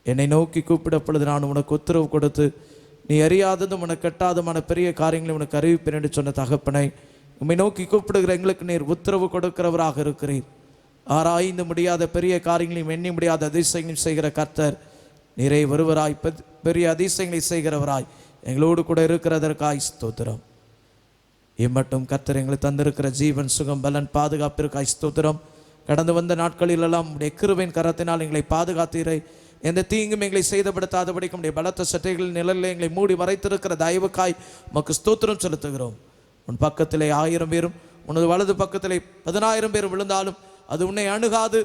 என்னை நோக்கி கூப்பிடப்பொழுது நான் உனக்கு உத்தரவு கொடுத்து நீ அறியாததும் உனக்கு கெட்டாதமான பெரிய காரியங்களை உனக்கு அறிவிப்பேன் என்று சொன்ன தகப்பனை, உம்மை நோக்கி கூப்பிடுகிற எங்களுக்கு நீர் உத்தரவு கொடுக்கிறவராக இருக்கிறீர். ஆராய்ந்து முடியாத பெரிய காரியங்களையும் எண்ணி முடியாத அதிசயங்களையும் செய்கிற கர்த்தர் நீரை வருவராய் பெரிய அதிசயங்களை செய்கிறவராய் எங்களோடு கூட இருக்கிறதற்காய் ஸ்தோத்திரம். இம்மட்டும் கர்த்தர் எங்களுக்கு தந்திருக்கிற ஜீவன், சுகம், பலன், பாதுகாப்பிற்காய் ஸ்தோத்திரம். கடந்து வந்த நாட்களிலெல்லாம் உடைய கிருபையின் கரத்தினால் எங்களை பாதுகாத்தீரை. எந்த தீங்கும் எங்களை செய்தபடுத்தாதபடிக்கும் உடைய பலத்த சட்டைகளின் நிழலில் எங்களை மூடி மறைத்திருக்கிற தயவுக்காய் உமக்கு ஸ்தோத்திரம் செலுத்துகிறோம். உன் பக்கத்திலே 1000 பேரும் உனது வலது பக்கத்திலே 10,000 பேரும் விழுந்தாலும் அது உன்னை அணுகாது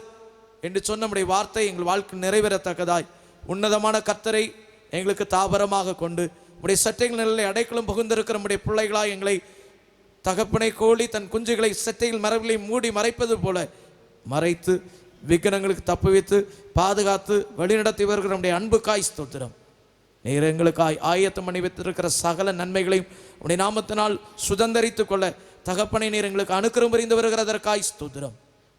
என்று சொன்ன நம்முடைய வார்த்தை எங்கள் வாழ்க்கை நிறைவேறத்தக்கதாய் உன்னதமான கர்த்தரை எங்களுக்கு தாபரமாக கொண்டு உடைய சட்டைகள் நிழலை அடைக்கலும் புகுந்திருக்கிற நம்முடைய பிள்ளைகளாய் எங்களை தகப்பனை கோழி தன் குஞ்சுகளை சட்டையில் மரங்களை மூடி மறைப்பது போல மறைத்து விக்னங்களுக்கு தப்புவித்து பாதுகாத்து வழிநடத்தி வருகிற நம்முடைய அன்புக்காய் ஸ்தோத்திரம். நீர் எங்களுக்காய் ஆயத்தம் பண்ணி வைத்திருக்கிற சகல நன்மைகளையும் உடைய நாமத்தினால் சுதந்தரித்துக் கொள்ள தகப்பனை நீர் எங்களுக்கு அனுக்கிரம் புரிந்து வருகிறதற்காய் ஸ்தோத்திரம்.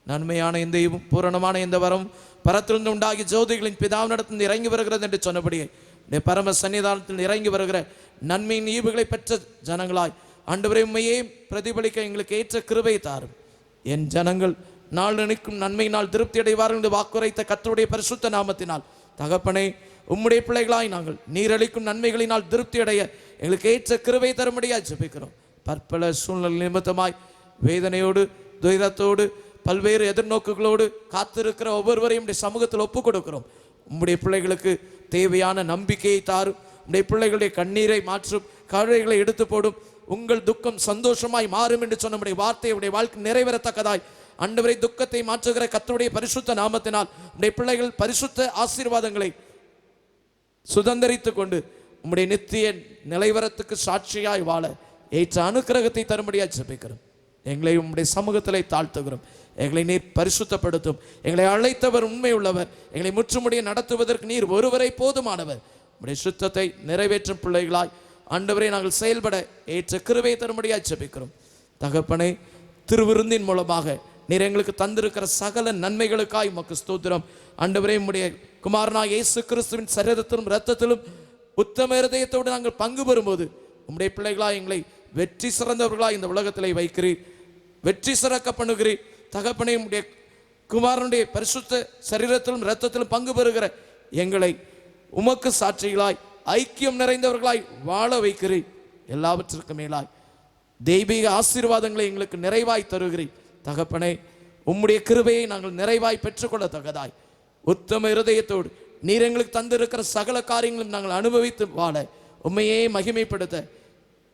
நன்மையான இந்த பூரணமான இந்த வரம் பரத்திலிருந்து உண்டாகி ஜோதிகளின் பிதாவினிடத்தில் இறங்கி வருகிறது என்று சொன்னபடியே உடைய பரம சன்னிதானத்தில் இறங்கி வருகிற நன்மையின் ஈவுகளை பெற்ற ஜனங்களாய் ஆண்டவரே உம்மையே பிரதிபலிக்க எங்களுக்கு ஏற்ற கிருபையை தாரும். என் ஜனங்கள் நாள் நினைக்கும் நன்மையினால் திருப்தி அடைவார்கள் என்று வாக்குரைத்த கர்த்தருடைய பரிசுத்த நாமத்தினால் தகப்பனே உம்முடைய பிள்ளைகளாய் நாங்கள் நீரளிக்கும் நன்மைகளினால் திருப்தி அடைய எங்களுக்கு ஏற்ற கிருபை தரும்படியாய் ஜெபிக்கிறோம். பற்பல சூழ்நிலை நிமித்தமாய் வேதனையோடு துயரத்தோடு பல்வேறு எதிர்நோக்குகளோடு காத்திருக்கிற ஒவ்வொருவரையும் உடைய சமூகத்தில் ஒப்புக் கொடுக்கிறோம். உம்முடைய பிள்ளைகளுக்கு தேவையான நம்பிக்கையை தாரும். உம்முடைய பிள்ளைகளுடைய கண்ணீரை மாற்றும், கவலைகளை எடுத்து போடும். உங்கள் துக்கம் சந்தோஷமாய் மாறும் என்று சொன்ன நம்முடைய வார்த்தை உடைய வாழ்க்கை நிறைவேறத்தக்கதாய் ஆண்டவரை துக்கத்தை மாற்றுகிற கர்த்தருடைய பரிசுத்த நாமத்தினால் உடைய பிள்ளைகள் பரிசுத்த ஆசீர்வாதங்களை சுதந்தரித்துக் கொண்டு உம்முடைய நித்திய நிலைவரத்துக்கு சாட்சியாய் வாழ ஏற்ற அனுக்கிரகத்தை தரும்படியாய் ஜெபிக்கிறோம். எங்களை உம்முடைய சமூகத்திலே தாழ்த்துகிறோம். எங்களை நீர் பரிசுத்தப்படுத்தும். எங்களை அழைத்தவர் உண்மை உள்ளவர். எங்களை முற்றுமுடிய நடத்துவதற்கு நீர் ஒருவரை போதுமானவர். உம்முடைய சுத்தத்தை நிறைவேற்றும் பிள்ளைகளாய் ஆண்டவரை நாங்கள் செயல்பட ஏற்ற கிருபை தரும்படியாய் ஜெபிக்கிறோம். தகப்பனை திருவிருந்தின் மூலமாக நீர் எங்களுக்கு தந்திருக்கிற சகல நன்மைகளுக்காய் உமக்கு ஸ்தோத்திரம். ஆண்டவரே உம்முடைய குமாரனாய் இயேசு கிறிஸ்துவின் சரீரத்திலும் இரத்தத்திலும் உத்தம இருதயத்தோடு நாங்கள் பங்கு பெறும்போது உம்முடைய பிள்ளைகளாய் எங்களை வெற்றி சிறந்தவர்களாய் இந்த உலகத்திலே வைக்கிறீர், வெற்றி சிறக்க பண்ணுகிறீர். தகப்பனே உம்முடைய குமாரனுடைய பரிசுத்த சரீரத்திலும் இரத்தத்திலும் பங்கு பெறுகிற எங்களை உமக்கு சாட்சிகளாய் ஐக்கியம் நிறைந்தவர்களாய் வாழ வைக்கிறீர். எல்லாவற்றிற்கும் மேலாய் தெய்வீக ஆசீர்வாதங்களை எங்களுக்கு நிறைவாய் தருகிறீர். தகப்பனே உம்முடைய கிருபையை நாங்கள் நிறைவாய் பெற்றுக்கொள்ளத்தக்கதாய் உத்தம இருதயத்தோடு நீர் எங்களுக்கு தந்திருக்கிற சகல காரியங்களும் நாங்கள் அனுபவித்து வாழ உம்மையே மகிமைப்படுத்த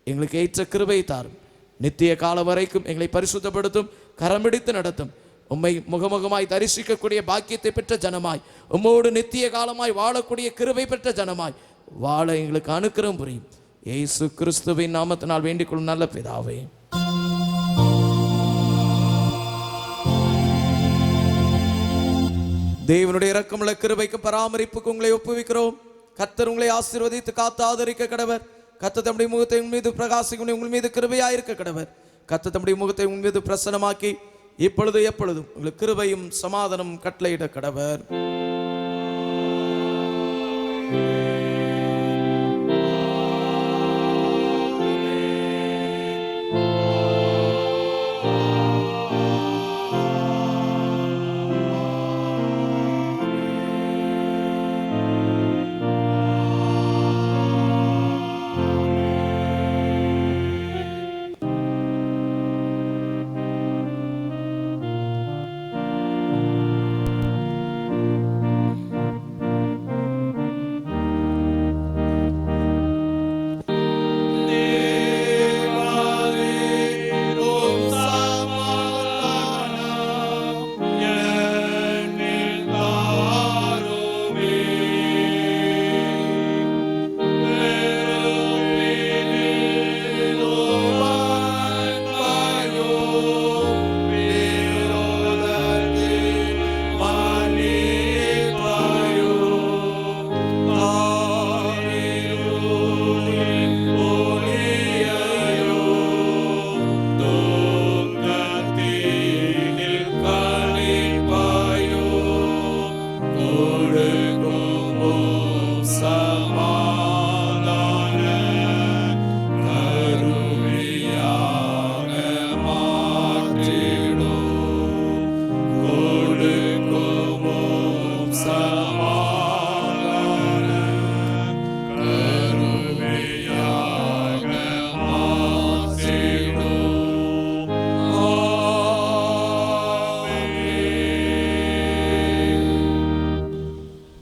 எங்களுக்கு ஏற்ற கிருபை தாரும். நித்திய காலம் வரைக்கும் எங்களை பரிசுத்தப்படுத்தும், கரம்பிடித்து நடத்தும். உம்மை முகமுகமாய் தரிசிக்கக்கூடிய பாக்கியத்தை பெற்ற ஜனமாய் உம்மோடு நித்திய காலமாய் வாழக்கூடிய கிருபை பெற்ற ஜனமாய் வாழ எங்களுக்கு அனுக்கிரகம் புரியும். இயேசு கிறிஸ்துவின் நாமத்தினால் வேண்டிக் கொள்ளும் நல்ல பிதாவே. தேவனுடைய இரக்கமுள்ள கிருபைக்கு பராமரிப்புக்கு உங்களை ஒப்புவிக்கிறோம். கர்த்தர் உங்களை ஆசீர்வதித்து காத்து ஆதரிக்க கடவர். கர்த்தர் தம்முடைய முகத்தை உங்கள் மீது பிரகாசிக்கும், உங்கள் மீது கிருபையாயிருக்க கடவர். கர்த்தர் தம்முடைய முகத்தை உங்கள் மீது பிரசன்னமாக்கி இப்பொழுது எப்பொழுதும் உங்களுக்கு கிருபையும் சமாதானம் கட்டளையிட கடவர்.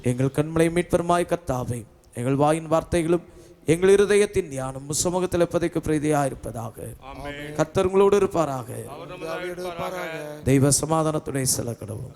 எங்கள் கண்மலை மீட்பெருமாய் கர்த்தாவே, எங்கள் வாயின் வார்த்தைகளும் எங்கள் இருதயத்தின் தியானம் சமூகத்தில் இப்பதைக்கு பிரீதியாக இருப்பதாக. கர்த்தர் உங்களோடு இருப்பாராக. தெய்வ சமாதானத்துடைய சில கடவுள்.